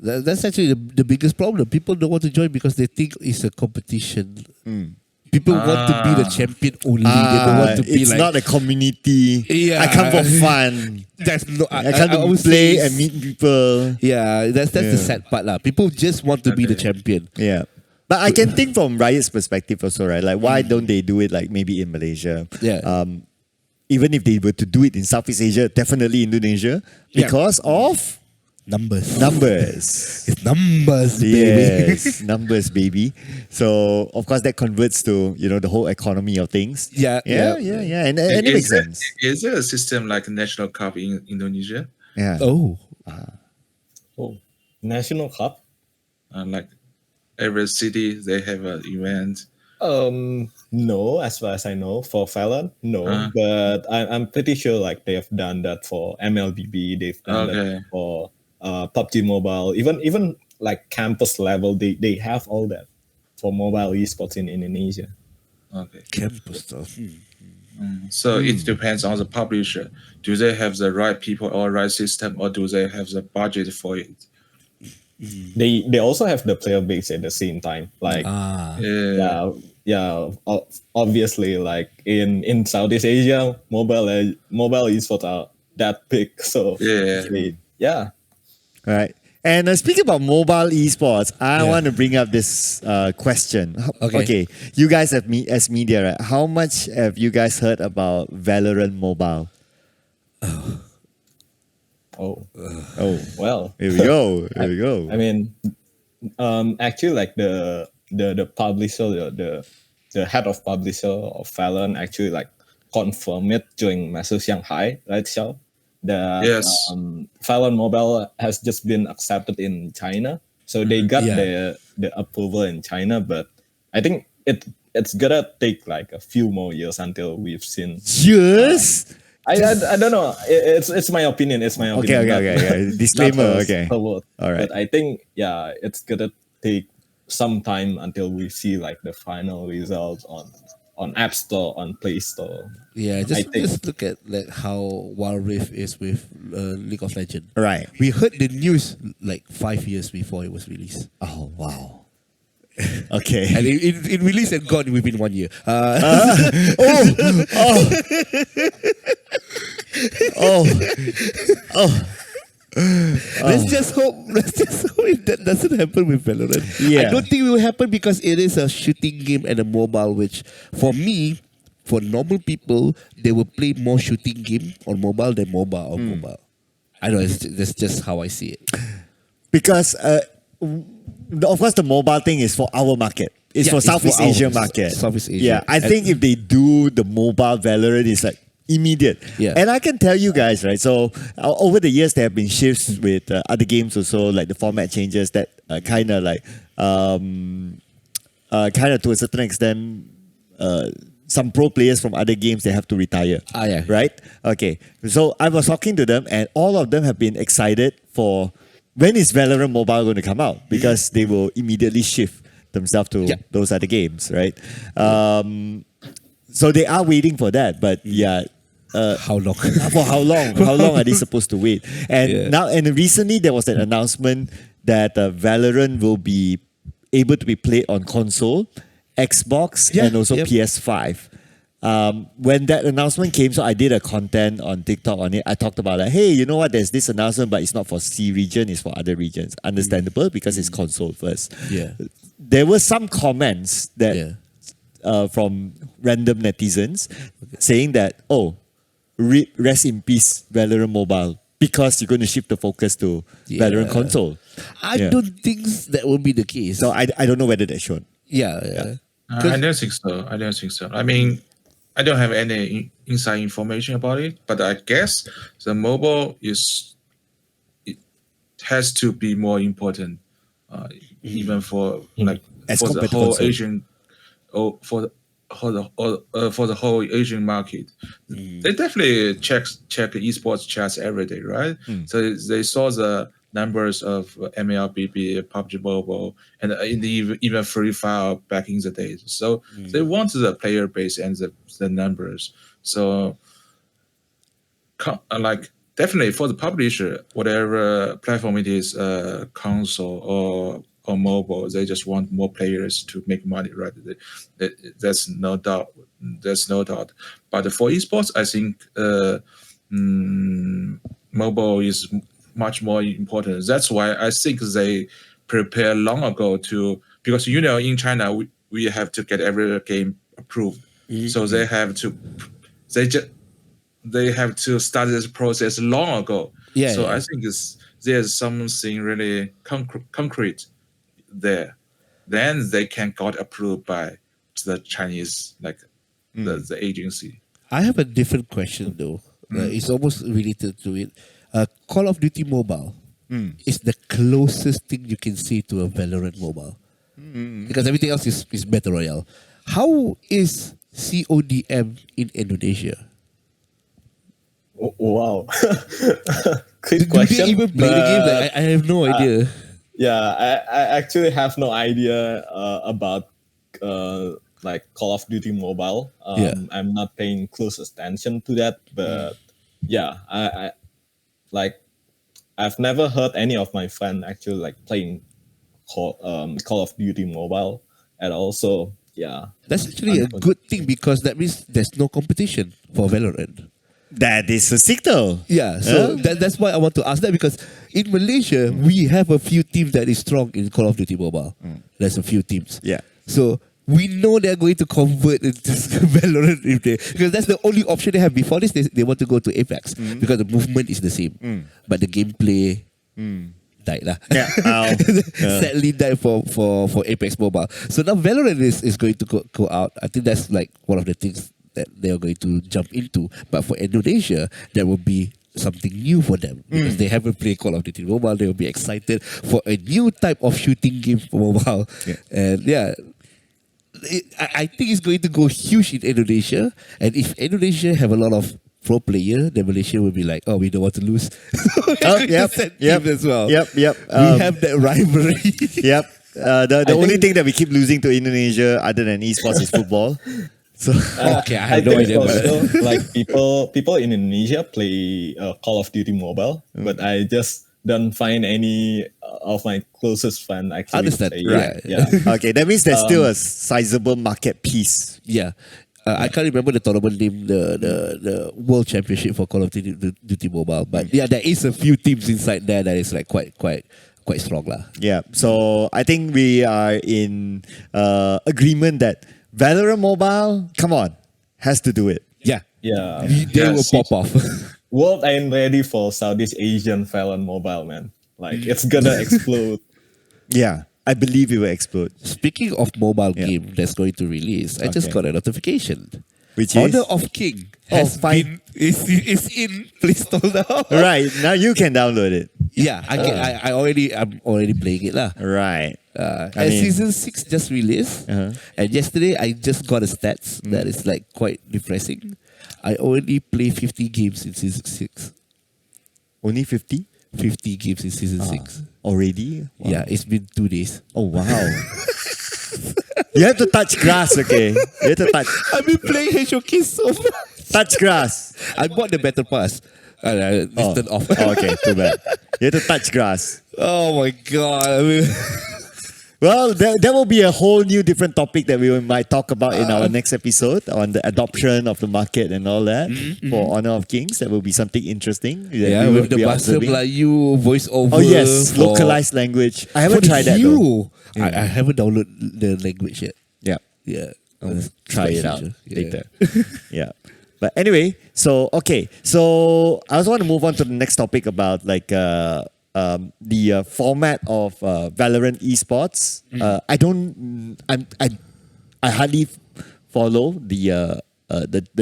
That's actually the biggest problem. People don't want to join because they think it's a competition. People want to be the champion only. They don't want to be it's like. not a community. Yeah. I come for fun. That's no. I come to would play say and meet people. Yeah, that's the Yeah. sad part lah. People just want to be the champion. Yeah. But I can think from Riot's perspective also, right? Like, why don't they do it like maybe in Malaysia? Yeah. Even if they were to do it in Southeast Asia, definitely Indonesia, Yeah. because of Numbers. numbers. It's numbers, baby. Yes, numbers, baby. So of course that converts to the whole economy of things. Yeah, yeah, and it makes sense. Is there a system like National Cup in Indonesia? Yeah. Oh. Oh, National Cup. Like every city they have an event. No, as far as I know, for Valorant, no. But I'm pretty sure like they have done that for MLBB. They've done that for PUBG Mobile. Even like campus level, they have all that for mobile esports in Indonesia. Okay. Campus stuff. So it depends on the publisher. Do they have the right people or right system, or do they have the budget for it? They also have the player base at the same time. Like obviously like in Southeast Asia, mobile esports are that big. So Yeah. All right. And speaking about mobile esports, I want to bring up this question. Okay. You guys have as media, right? How much have you guys heard about Valorant Mobile? Oh, Well, well, here we go. Here we go. I mean, actually, like the publisher, the head of publisher of Valorant actually like confirmed it during Master Shanghai, right, Xiao? That Yes. Valorant Mobile has just been accepted in China, so they got the approval in China. But I think it's gonna take like a few more years until we've seen. Yes. I don't know. It's my opinion. It's my opinion. Okay. Disclaimer. Not Okay. her word. All right. But I think it's gonna take some time until we see like the final results on App Store, on Play Store. Yeah, I think. just look at like how Wild Rift is with League of Legends. Right. We heard the news like 5 years before it was released. Oh, wow. Okay. And it released and gone within 1 year. Let's just hope that doesn't happen with Valorant. Yeah. I don't think it will happen because it is a shooting game and a mobile, which for me, for normal people, they will play more shooting game on mobile than mobile on mobile. I don't know, that's just how I see it. Because, of course, the mobile thing is for our market. It's for Southeast Asia market. Southeast Asia. Yeah, I think if they do the mobile Valorant, it's like immediate. Yeah. And I can tell you guys, right? So over the years, there have been shifts with other games also, like the format changes that kind of like, kind of to a certain extent, some pro players from other games, they have to retire. Yeah. Right? Okay. So I was talking to them, and all of them have been excited for when is Valorant Mobile going to come out, because they will immediately shift themselves to those other games, right? So they are waiting for that, but yeah. How long? For how long? How long are they supposed to wait? And now, and recently there was an announcement that Valorant will be able to be played on console, Xbox, and also PS5. When that announcement came, so I did a content on TikTok on it. I talked about like, hey, you know what? There's this announcement, but it's not for C region; it's for other regions. Understandable because it's console first. Yeah. There were some comments that from random netizens saying that, oh, rest in peace, Valorant Mobile, because you're going to shift the focus to Valorant console. I don't think that will be the case. So I don't know whether that's shown. Yeah. I don't think so. I mean, I don't have any inside information about it, but I guess the mobile it has to be more important, even for like As for the compared to whole console. Asian, for the whole Asian market. They definitely check esports chats every day, right? So they saw the numbers of MLBB, PUBG Mobile, and even Free Fire back in the days. So they want the player base and the numbers. So like definitely for the publisher, whatever platform it is, console or mobile, they just want more players to make money, right? That's no doubt. But for esports, I think mobile is much more important. That's why I think they prepare long ago because in China we have to get every game approved. So they have to start this process long ago. I think there's something really concrete there. Then they can got approved by the Chinese the agency. I have a different question though. It's almost related to it. Call of Duty Mobile is the closest thing you can see to a Valorant Mobile. Because everything else is Battle Royale. How is CODM in Indonesia? Wow. Quick Do question. they even play the game? I have no idea. Yeah, I actually have no idea about like Call of Duty Mobile. I'm not paying close attention to that, but I I've never heard any of my friends actually like playing Call of Duty Mobile at all. So That's actually a good thing because that means there's no competition for Valorant. That is a signal. Yeah, so that's why I want to ask that, because in Malaysia, we have a few teams that is strong in Call of Duty Mobile. There's a few teams. Yeah. So we know they're going to convert into Valorant because that's the only option they have. Before this, they want to go to Apex because the movement is the same. But the gameplay died lah. Sadly died for Apex Mobile. So now Valorant is going to go out. I think that's like one of the things that they are going to jump into. But for Indonesia, there will be something new for them because they haven't played Call of Duty Mobile. They will be excited for a new type of shooting game for mobile. And I think it's going to go huge in Indonesia. And if Indonesia have a lot of pro player, then Malaysia will be like, oh, we don't want to lose. As well. Yep. We have that rivalry. The only thing that we keep losing to Indonesia other than esports is football. So Okay, I have no think idea. also, like people in Indonesia play Call of Duty Mobile, but I just don't find any of my closest friends actually Understand, play. right. Yeah. okay, that means there's still a sizable market piece. Yeah. I can't remember the tournament name, the World Championship for Call of Duty Mobile, but yeah, there is a few teams inside there that is like quite strong lah. Yeah. So I think we are in agreement that Valorant Mobile, come on, has to do it. Yeah, Yeah. they will pop off. World ain't ready for Southeast Asian Valorant Mobile, man. Like it's gonna explode. Yeah, I believe it will explode. Speaking of mobile game that's going to release, I just Okay. got a notification. Which Honor is of King Oh, has fine. is in Play Store now. right now you can download it. Yeah, I'm already playing it lah. Right. And mean- season 6 just released, and yesterday I just got a stats that is like quite depressing. I already play 50 games in season 6. Only 50 50 games in season 6. already. Wow. Yeah, it's been 2 days. Oh wow. You have to touch grass, okay? You have to I've been playing HOK so much. touch grass. I bought the battle pass. It's turned off. Oh, okay, too bad. You have to touch grass. Oh my god. I mean, Well, there will be a whole new different topic that we might talk about in our next episode on the adoption of the market and all that for Honor of Kings. That will be something interesting. that yeah, we will with the be Buster observing. Melayu voice over. Oh yes, for- localized language. I for haven't the tried that though. hero. I haven't downloaded the language yet. Yeah, Yeah. I'll try it out Yeah. later. Yeah. But anyway, so okay, so I also want to move on to the next topic about like the format of Valorant Esports. I hardly follow the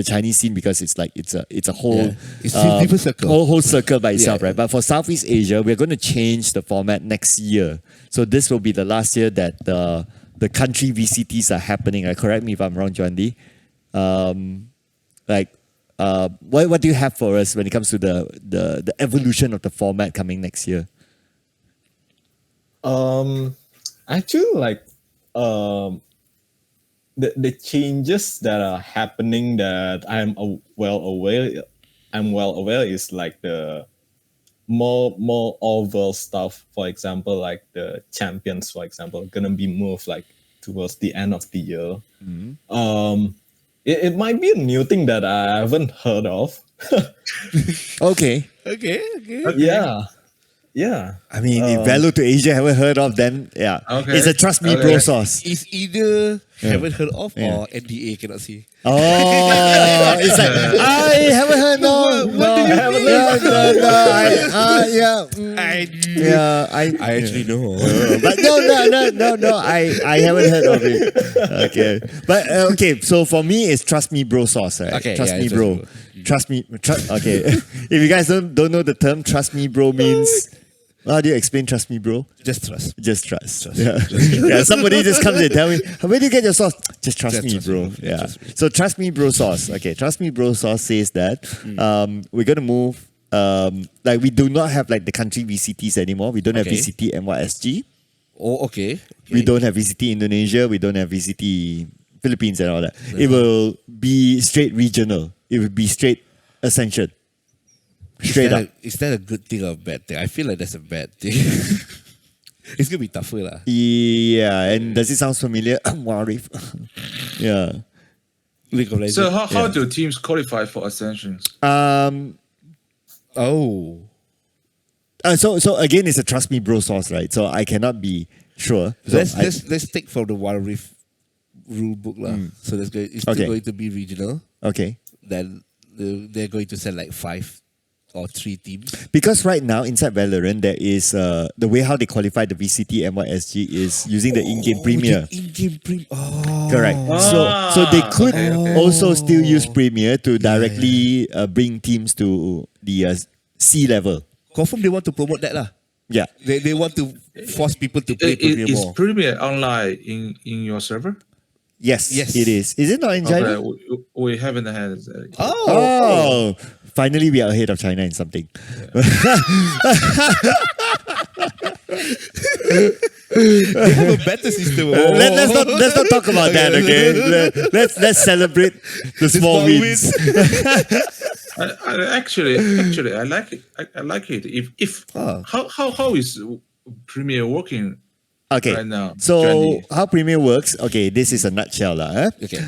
Chinese scene because it's like it's a whole Yeah. It's a different circle. whole circle by itself, Yeah. right? But for Southeast Asia, we're going to change the format next year. So this will be the last year that the country VCTs are happening. Correct me if I'm wrong, Juandi. What do you have for us when it comes to the evolution of the format coming next year? Actually, like the changes that are happening that I'm well aware is like the more overall stuff. For example, like the champions, for example, gonna be moved like towards the end of the year. It might be a new thing that I haven't heard of. Okay. Okay. Yeah. I mean, if VALO2ASIA haven't heard of, then yeah. Okay. It's a trust me bro sauce. It's either haven't heard of or NDA cannot see. Oh, it's like, I haven't heard, I actually know. but no, I haven't heard of it. Okay, but okay. So for me, it's trust me, bro sauce. Right? Okay, trust yeah, me, it's bro. Trust me. Okay, if you guys don't know the term, trust me, bro means. How do you explain trust me, bro? Just trust. Just trust. Yeah. Somebody just comes and tell me, where do you get your sauce? Just trust me, trust bro. me. Yeah. Trust me. So trust me, bro sauce. Okay. Trust me, bro sauce says that we're gonna move. Like we do not have like the country VCTs anymore. We don't have Okay. VCT NYSG. Oh, okay. We don't have VCT Indonesia. We don't have VCT Philippines and all that. It will be straight regional. It will be straight Ascension. Straight up. Is that a good thing or a bad thing? I feel like that's a bad thing. It's gonna be tougher lah. Yeah. And does it sound familiar? Warif. Yeah. League of Legends. So how do teams qualify for Ascensions? Oh. So again, it's a trust me, bro sauce, right? So I cannot be sure. So Let's take from the Wild Rift rule book lah. So it's still Okay. going to be regional. okay. Then they're going to send like 5 or 3 teams. Because right now inside Valorant, there is the way how they qualify the VCT NYSG is using the in-game Premier. The in-game Premier. Oh. Correct. So they could okay. also still use Premier to directly bring teams to the C level. Confirm they want to promote that lah. Yeah. They want to force people to play Premier Is more. Premier online in your server? Yes. Yes. It is. Is it not in China? Okay, we haven't had that. Oh. Finally, we are ahead of China in something. They have a better system. Let's not talk about that. Okay, let's celebrate the small wins. Actually, I like it. I like it. If how is Premiere working Okay, right now? so Juandi? how Premier works? Okay, this is a nutshell, lah. Okay.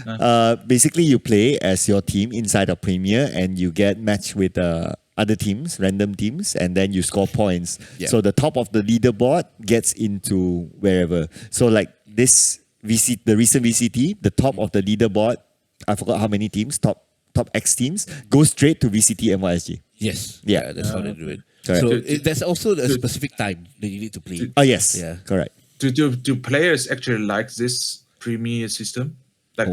Basically, you play as your team inside of Premier, and you get matched with other teams, random teams, and then you score points. Yeah. So the top of the leaderboard gets into wherever. So like this the recent VCT, the top of the leaderboard, I forgot how many teams, top X teams, go straight to VCT NYSG. Yes. Yeah. That's how they do it. Correct. So there's also a specific time that you need to play. Oh yes, Yeah. correct. Do players actually like this Premiere system? Like,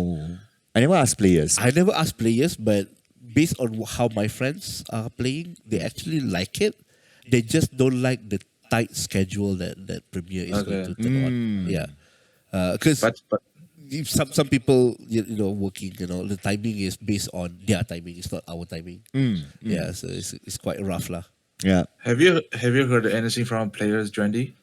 I never asked players. I never asked players, but based on how my friends are playing, they actually like it. They just don't like the tight schedule that Premiere is going to turn on. Yeah. Because but if some people, you know, working, you know, the timing is based on their timing. It's not our timing. Yeah, so it's quite rough lah. Yeah. have you heard anything from players, Juandi?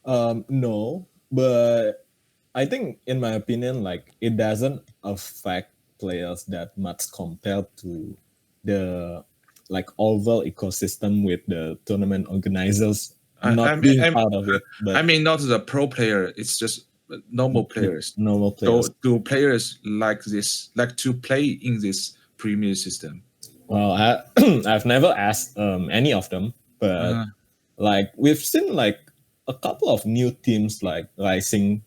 No, but I think, in my opinion, like it doesn't affect players that much compared to the like overall ecosystem with the tournament organizers not being part of it. But I mean, not the pro player. It's just normal players. normal players. Do players like this? Like to play in this Premiere system? Well, I've never asked any of them, but like we've seen like a couple of new teams like rising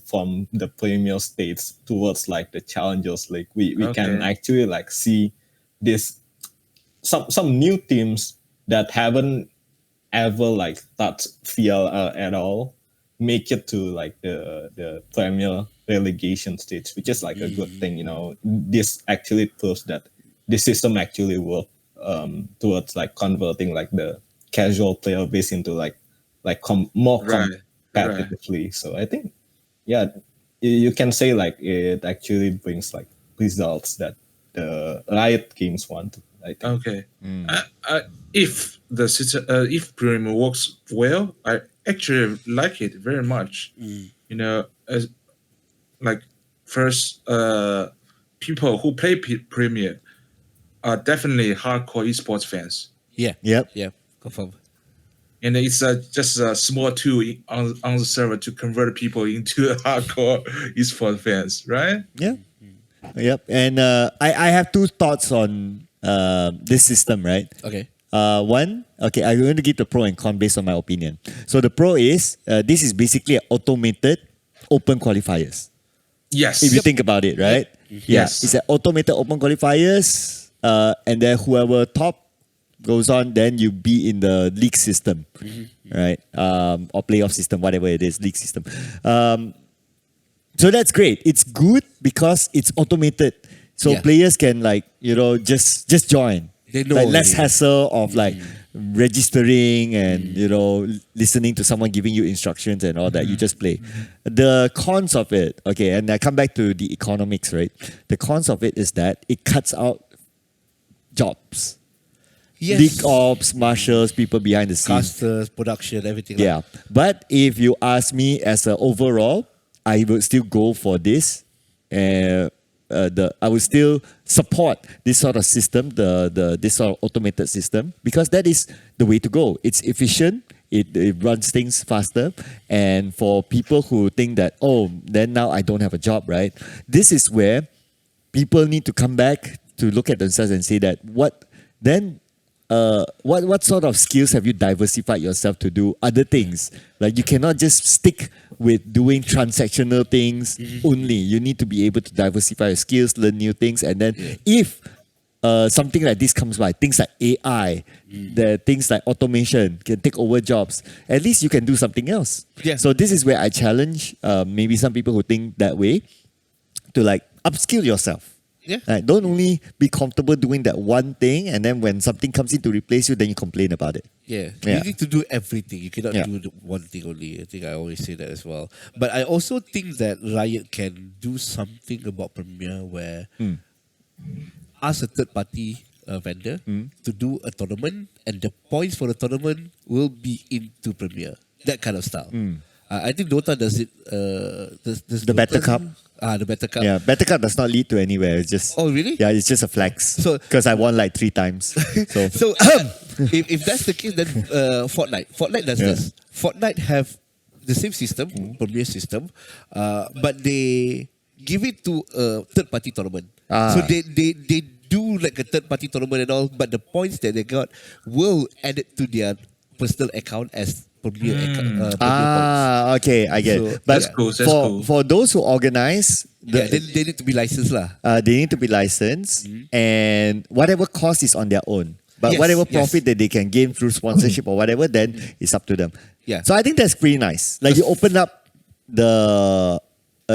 from the Premier states towards like the Challengers League. We can actually like see this some new teams that haven't ever like touched VLR at all make it to like the Premier relegation stage, which is like a good thing. You know, this actually proves that the system actually worked towards like converting like the casual player base into like more competitively. So I think, yeah, you can say like it actually brings like results that the Riot games want. I think. Okay. If the system, if Premiere works well, I actually like it very much. You know, as like first, people who play Premiere are definitely hardcore esports fans, Yeah. Yep. Yeah. Confirm. and it's just a small tool on the server to convert people into hardcore esports fans, right? Yeah. Yep. And I have two thoughts on this system, right? Okay. One, okay, I'm going to give the pro and con based on my opinion. So the pro is this is basically automated open qualifiers. Yes. If you think about it, right? Yeah, Yes. it's an automated open qualifiers, and then whoever top goes on, then you be in the league system, right? Or playoff system, whatever it is, league system. So that's great. It's good because it's automated. So Yeah. players can like, just join. They know like less already. hassle of like registering and listening to someone giving you instructions and all that. You just play. The cons of it, okay, and I come back to the economics, right? The cons of it is that it cuts out jobs. Yes. League ops, marshals, people behind the scenes. Casters, production, everything. Yeah. But if you ask me as a overall, I would still go for this. I would still support this sort of system, this sort of automated system, because that is the way to go. It's efficient. It runs things faster. And for people who think that, then now I don't have a job, right? This is where people need to come back to look at themselves and say that what sort of skills have you diversified yourself to do other things? Like you cannot just stick with doing transactional things only. You need to be able to diversify your skills, learn new things, and then if something like this comes by, things like AI, the things like automation can take over jobs, at least you can do something else. Yeah. So this is where I challenge maybe some people who think that way to like upskill yourself. Yeah. Like, don't only be comfortable doing that one thing, and then when something comes in to replace you, then you complain about it. Yeah. Yeah. You need to do everything. You cannot Yeah. do the one thing only. I think I always say that as well. But I also think that Riot can do something about Premiere where ask a third party vendor to do a tournament, and the points for the tournament will be into Premiere. that kind of style. I think Dota does it. Does The Battle Cup. The Battle Cup. Yeah, Battle Cup does not lead to anywhere. It's just Oh, really? Yeah, it's just a flex. So- because I won like 3 times. So So if that's the case, then Fortnite does this. Fortnite have the same system, Premier system, but they give it to a third-party tournament. So they do like a third-party tournament and all, but the points that they got will add it to their personal account as Premier account. Points. Okay, I get So, it. But That's cool, that's cool. for those who organize, They need to be licensed lah. they need to be licensed, and whatever cost is on their own. But Yes, whatever yes. profit that they can gain through sponsorship or whatever, then it's up to them. Yeah. So I think that's pretty nice. Like you open up the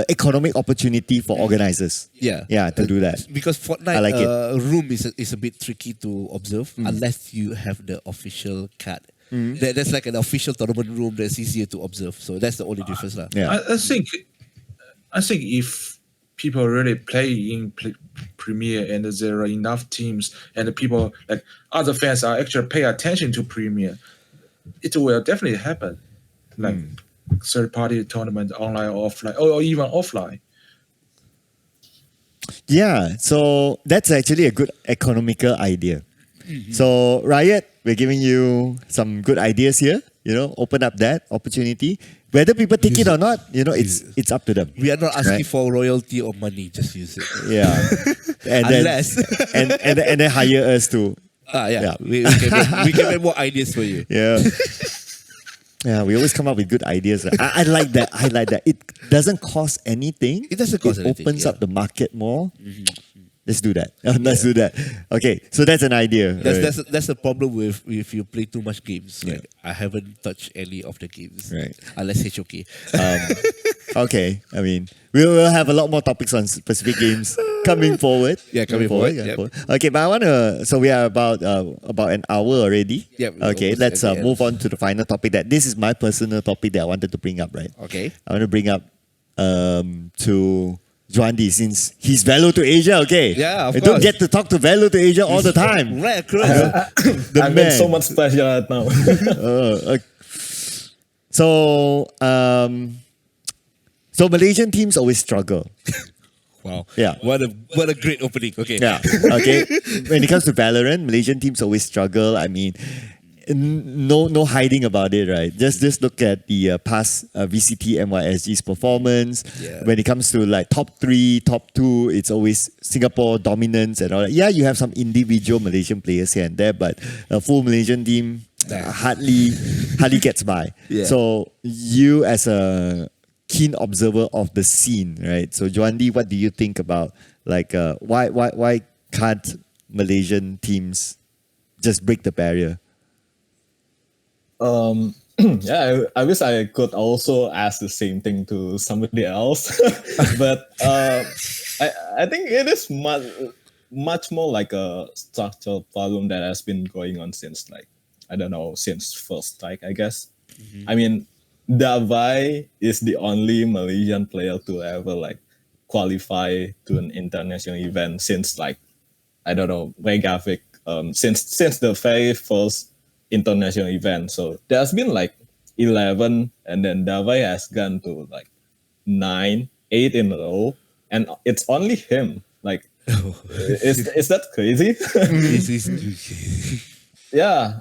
economic opportunity for organizers. Yeah, to do that. Because Fortnite I like it. room is a bit tricky to observe unless you have the official card. There's like an official tournament room that's easier to observe. So that's the only difference lah. Yeah. I think if people really play in Premier and there are enough teams and the people like other fans are actually pay attention to Premier, it will definitely happen. Like third party tournament, online or offline, or even offline. Yeah, so that's actually a good economical idea. So Riot, we're giving you some good ideas here. Open up that opportunity. Whether people take it or not, it's up to them. We are not asking Right. for royalty or money. Just use it. Yeah, and Unless. then and then hire us to. Yeah. Yeah. We can make more ideas for you. Yeah. Yeah, we always come up with good ideas. I like that. I like that. It doesn't cost anything. It doesn't cost anything, opens yeah. up the market more. Let's do that. Let's do that. Okay, so that's an idea. That's the problem with if you play too much games. Like I haven't touched any of the games. Right. Unless HOK. Okay, I mean, we will have a lot more topics on specific games coming forward. Yeah, coming forward, coming yep. forward. Okay, but I want to. So we are about an hour already. Yep, we're Okay, almost let's at the end. move on to the final topic. This is my personal topic that I wanted to bring up. Right. Okay. I want to bring up to Juandi since he's VALO2ASIA. Okay. Yeah, of I don't course. get to talk to VALO2ASIA all the time. Right across. The I've man. got so much pleasure right now. So Malaysian teams always struggle. Wow. Yeah. What a great opening. Okay. Yeah. Okay. When it comes to Valorant, Malaysian teams always struggle. I mean, no hiding about it, right? Just look at the past VCT NYSG's performance. Yeah. When it comes to like top 3, top 2, it's always Singapore dominance and all that. Yeah, you have some individual Malaysian players here and there, but a full Malaysian team hardly gets by. Yeah. So you as a keen observer of the scene, right? So Juandi, what do you think about like why can't Malaysian teams just break the barrier? Yeah, I wish I could also ask the same thing to somebody else, but I think it is much more like a structural problem that has been going on since since first strike, I guess. I mean, Davai is the only Malaysian player to ever qualify to an international event since Reykjavik, since the very first international event. So there's been 11, and then Davai has gone to 9, 8 in a row, and it's only him. Is that crazy? Yeah.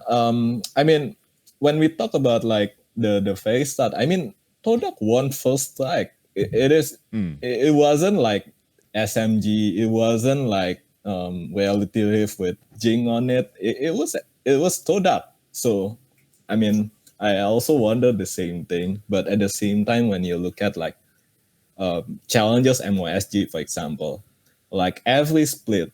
I mean, when we talk about the very start, I mean, Todak won first strike. It wasn't like SMG. It wasn't like Reality Rift with Jing on it. It was Todak. So, I mean, I also wonder the same thing. But at the same time, when you look at Challengers MYSG, for example, every split,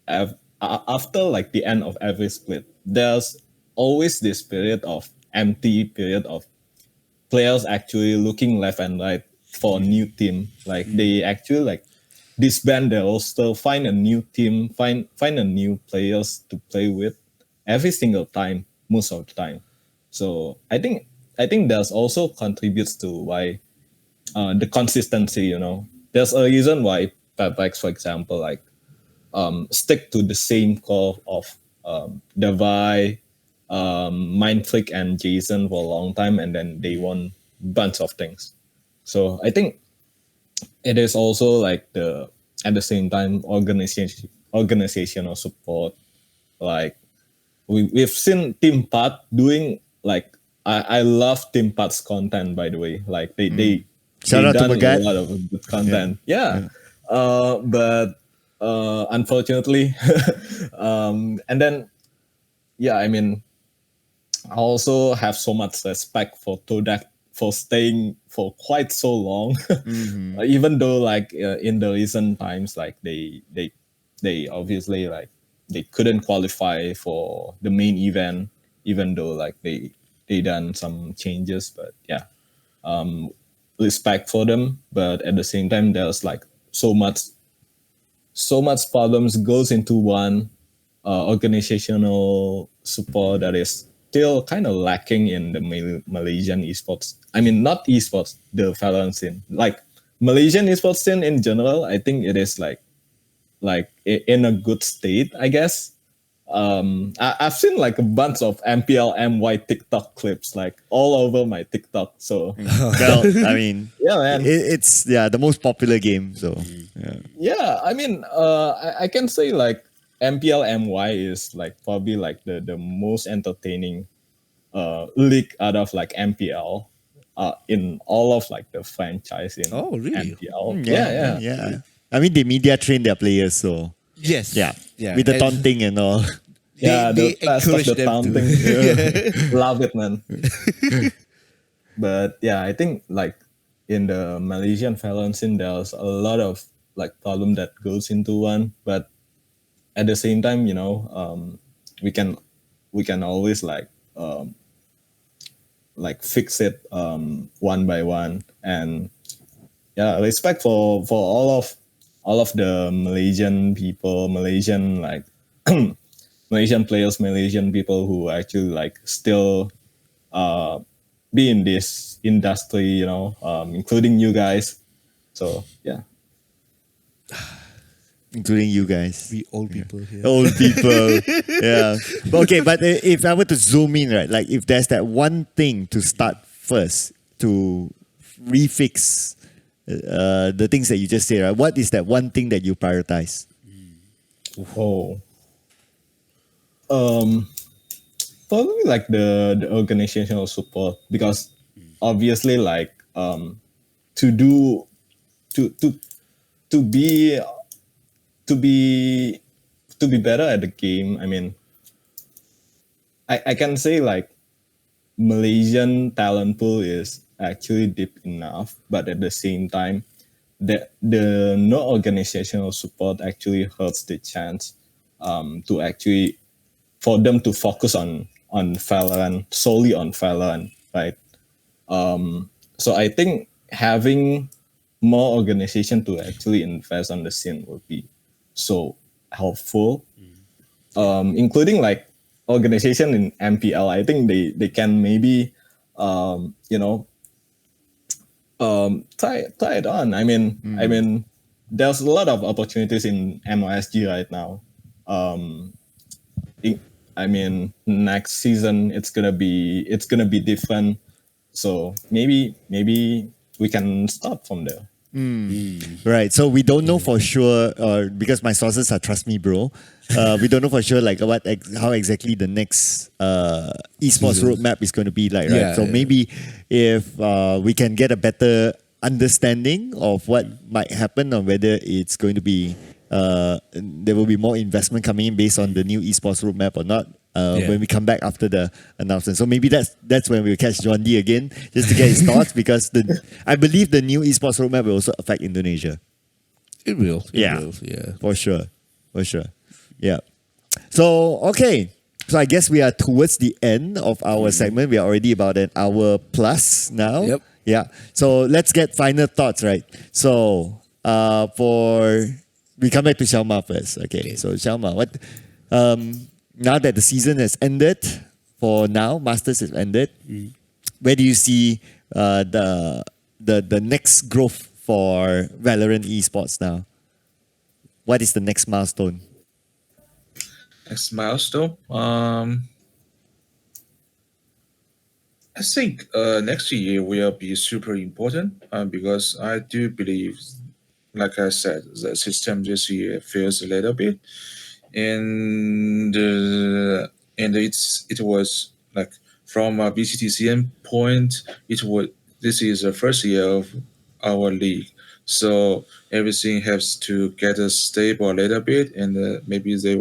after the end of every split, there's always this period of empty period of players actually looking left and right for a new team. They actually disband their roster, find a new team, find a new players to play with every single time, most of the time. So I think there's also contributes to why the consistency. There's a reason why Pepex, for example, stick to the same core of Davai, Mindflick and Jason for a long time, and then they won bunch of things. So I think it is also like the at the same time organizational support. Like we've seen Team Pat doing like I love Team Pat's content, by the way. Like they Shout out to done a Magat. lot of good content. Yeah. But unfortunately, and then yeah, I mean, I also have so much respect for Todak for staying for quite so long, even though like in the recent times, like they obviously like they couldn't qualify for the main event, even though like they done some changes. But yeah, respect for them. But at the same time, there's like so much problems goes into one organizational support that is still kind of lacking in the Malaysian esports. I mean, not esports, the Valorant scene. Like Malaysian esports scene in general, I think it is like in a good state, I guess. I've seen like a bunch of MPL MY TikTok clips like all over my TikTok. So Well, I mean, yeah, man. it's the most popular game. So yeah. Yeah, I mean, I can say like MPL MY is like probably like the most entertaining league out of like MPL in all of like the franchise in Oh, really? MPL. Yeah. I mean, they media train their players, so Yes. yeah, Yeah. with the And taunting and all. Yeah, they the best of encourage the them to. taunting. Yeah. Love it, man. But yeah, I think like in the Malaysian Valorant scene, there's a lot of like problem that goes into one. But at the same time, you know, we can always like fix it one by one. And yeah, respect for all of the Malaysian people, Malaysian like Malaysian players, Malaysian people who actually like still be in this industry, you know, including you guys. So yeah. Including you guys. We old people here. Old people. Yeah. But okay, but if I were to zoom in, right, like if there's that one thing to start first to refix the things that you just said, right? What is that one thing that you prioritize? Oh. Probably like the organizational support, because obviously like to do to be to be to be better at the game. I mean, I can say like Malaysian talent pool is actually deep enough, but at the same time, the no organizational support actually hurts the chance to actually for them to focus on Valorant, solely on Valorant, right? So I think having more organization to actually invest on the scene would be so helpful, including like organization in MPL. I think they can maybe you know try it on. I mean, there's a lot of opportunities in MOSG right now. I mean, next season it's gonna be different. So maybe we can start from there. Right. So we don't know for sure, because my sources are trust me, bro. We don't know for sure like how exactly the next esports roadmap is going to be like, right? Yeah, So yeah. maybe if we can get a better understanding of what might happen or whether it's going to be there will be more investment coming in based on the new esports roadmap or not. When we come back after the announcement. So maybe that's when we'll catch Juandi again just to get his thoughts, because I believe the new esports roadmap will also affect Indonesia. It will. Yeah. It will, yeah. For sure. Yeah. So, okay. So I guess we are towards the end of our segment. We are already about an hour plus now. Yep. Yeah. So let's get final thoughts, right? So we come back to Xiao Ma first. Okay. So Xiao Ma, what now that the season has ended, for now, Masters has ended, where do you see the next growth for Valorant Esports now? What is the next milestone? Next milestone. I think next year will be super important because I do believe, like I said, the system this year fails a little bit, and it was like from a BCTCN point, it was this is the first year of our league, so everything has to get stable a little bit, and maybe they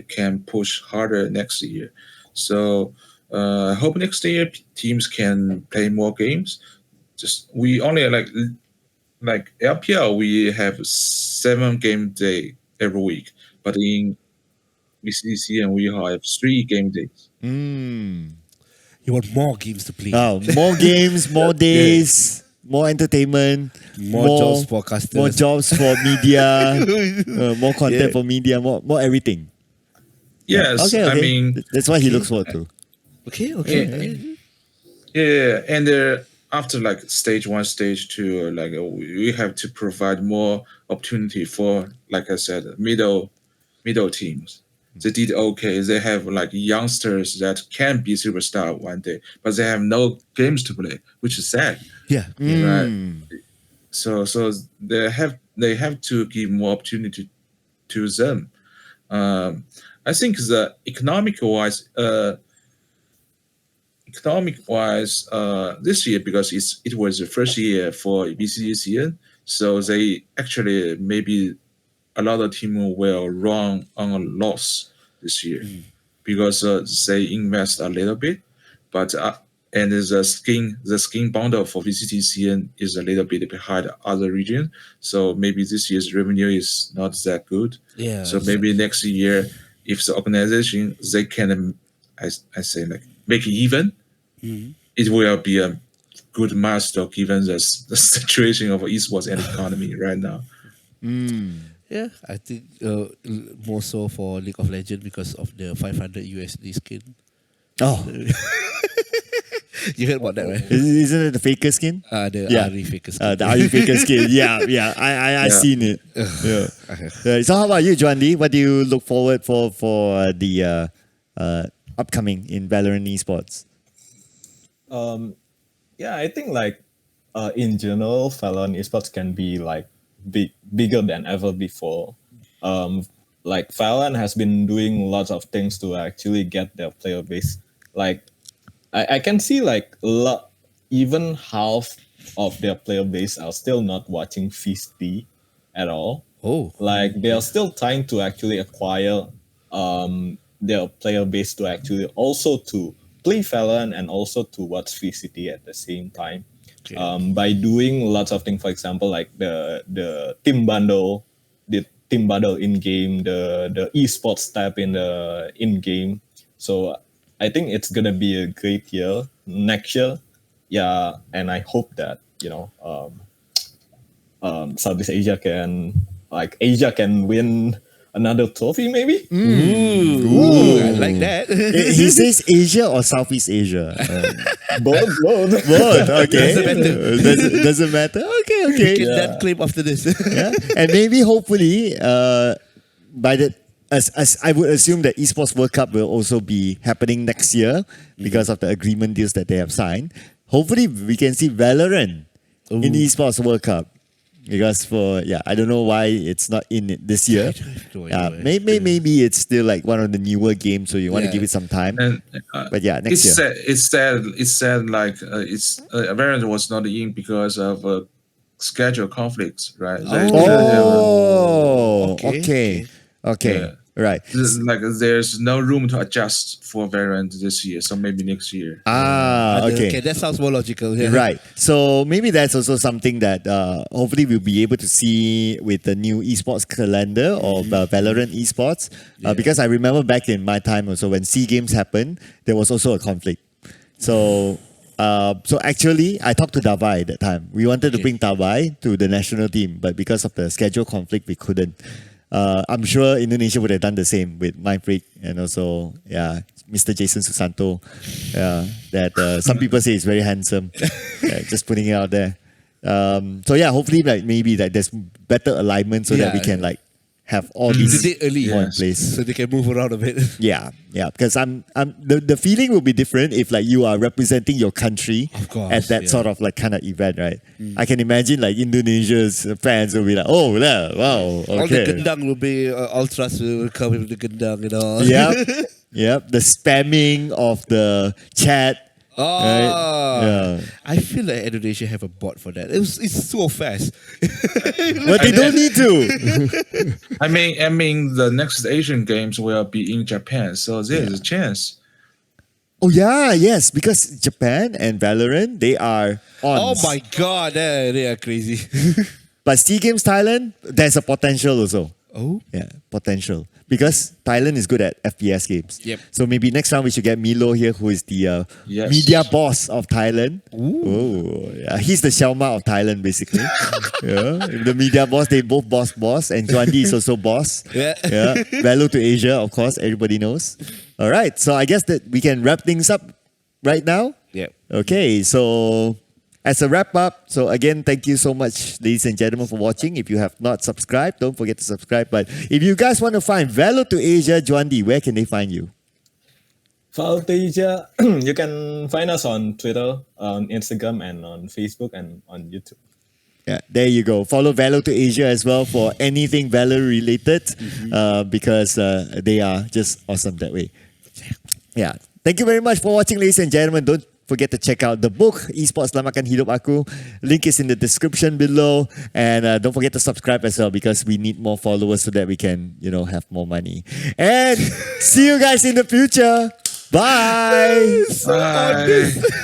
can push harder next year. So I hope next year teams can play more games. Just we only like LPL, we have 7 game day every week, but in BCC and we have 3 game days. You want more games to play. Oh, more games, more days, more entertainment, More jobs for casters. more jobs for media, more content Yeah. for media, more everything. Yes, Okay, I mean, that's what he looks forward to. Okay. yeah, and after like stage 1, stage 2, like we have to provide more opportunity for, like I said, middle teams. They did okay. They have like youngsters that can be superstar one day, but they have no games to play, which is sad. Yeah. Right. So they have to give more opportunity to them. I think the economic wise, this year, because it was the first year for BCCN, so they actually maybe a lot of team will run on a loss this year because they invest a little bit, but and the skin bundle for VCTCN is a little bit behind other regions, so maybe this year's revenue is not that good. Yeah. So maybe next year, if the organization they can, I say like make it even, it will be a good milestone given the situation of esports and economy right now. Yeah, I think more so for League of Legends because of the 500 USD skin. Oh, You heard about that, right? isn't it the faker skin? The Yeah. Ari faker skin. The Ari faker skin. Yeah. I seen it. Yeah. So how about you, Juandi? What do you look forward for the upcoming in Valorant Esports? Yeah, I think like in general, Valorant esports can be like bigger than ever before. Like Valorant has been doing lots of things to actually get their player base. Like I can see like even half of their player base are still not watching VST at all. Oh. Like they are still trying to actually acquire their player base to actually also to play Valorant and also to watch VCT at the same time. By doing lots of things, for example, like the team bundle, in game, the esports tab in the in game. So I think it's gonna be a great year next year. Yeah, and I hope that Southeast Asia Asia can win another trophy, maybe. Ooh, I like that. He says Asia or Southeast Asia? Both. Both. Okay. Doesn't matter. Doesn't matter. Okay. Get that claim after this. Yeah. And maybe hopefully by the as I would assume that Esports World Cup will also be happening next year because of the agreement deals that they have signed. Hopefully we can see Valorant in Esports World Cup. Because I don't know why it's not in it this year. Maybe it's still like one of the newer games, so you want to give it some time. And But yeah, next year. It's said like Valorant was not in because of schedule conflicts, right? Okay. Yeah. Right. Like there's no room to adjust for Valorant this year, so maybe next year. Okay. That sounds more logical. Yeah. Right. So maybe that's also something that hopefully we'll be able to see with the new esports calendar of Valorant Esports. Because I remember back in my time also when SEA Games happened, there was also a conflict. So actually, I talked to Davai at that time. We wanted to bring Davai to the national team, but because of the schedule conflict, we couldn't. I'm sure Indonesia would have done the same with Mindfreak and also Mr. Jason Susanto. That some people say is very handsome. Just putting it out there. Hopefully maybe there's better alignment so that we can have all these The day early, more in Yes. place. so they can move around a bit. Yeah, because the feeling will be different if like you are representing your country Of course, at that yeah. sort of like kind of event, right? I can imagine like Indonesia's fans will be like, oh yeah, wow, All the okay. gendang will be ultras will come with the gendang and all. Yep. The spamming of the chat. Oh, Yeah. I feel like Indonesia have a bot for that. It's so fast. But they don't need to. I mean, the next Asian Games will be in Japan, so there's a chance. Oh yeah, yes, because Japan and Valorant, they are on. Oh my god, they are crazy. But SEA Games Thailand, there's a potential also. Oh, Yeah, potential. Because Thailand is good at FPS games. Yep. So maybe next round we should get Milo here, who is the Yes. media boss of Thailand. Oh, yeah. He's the Xiao Ma of Thailand, basically. Yeah. The media boss, they both boss. And Juandi is also boss. Yeah. Yeah. VALO2ASIA, of course, everybody knows. All right. So I guess that we can wrap things up right now. yeah. Okay, so as a wrap up, so again, thank you so much, ladies and gentlemen, for watching. If you have not subscribed, don't forget to subscribe. But if you guys want to find VALO2ASIA, Juandi, where can they find you? VALO2ASIA, you can find us on Twitter, on Instagram, and on Facebook and on YouTube. Yeah, there you go. Follow VALO2ASIA as well for anything Valor related, because they are just awesome that way. Yeah. Thank you very much for watching, ladies and gentlemen. Don't forget to check out the book, Esports Selamatkan Hidup Aku. Link is in the description below. And don't forget to subscribe as well, because we need more followers so that we can, have more money. And see you guys in the future. Bye. Bye.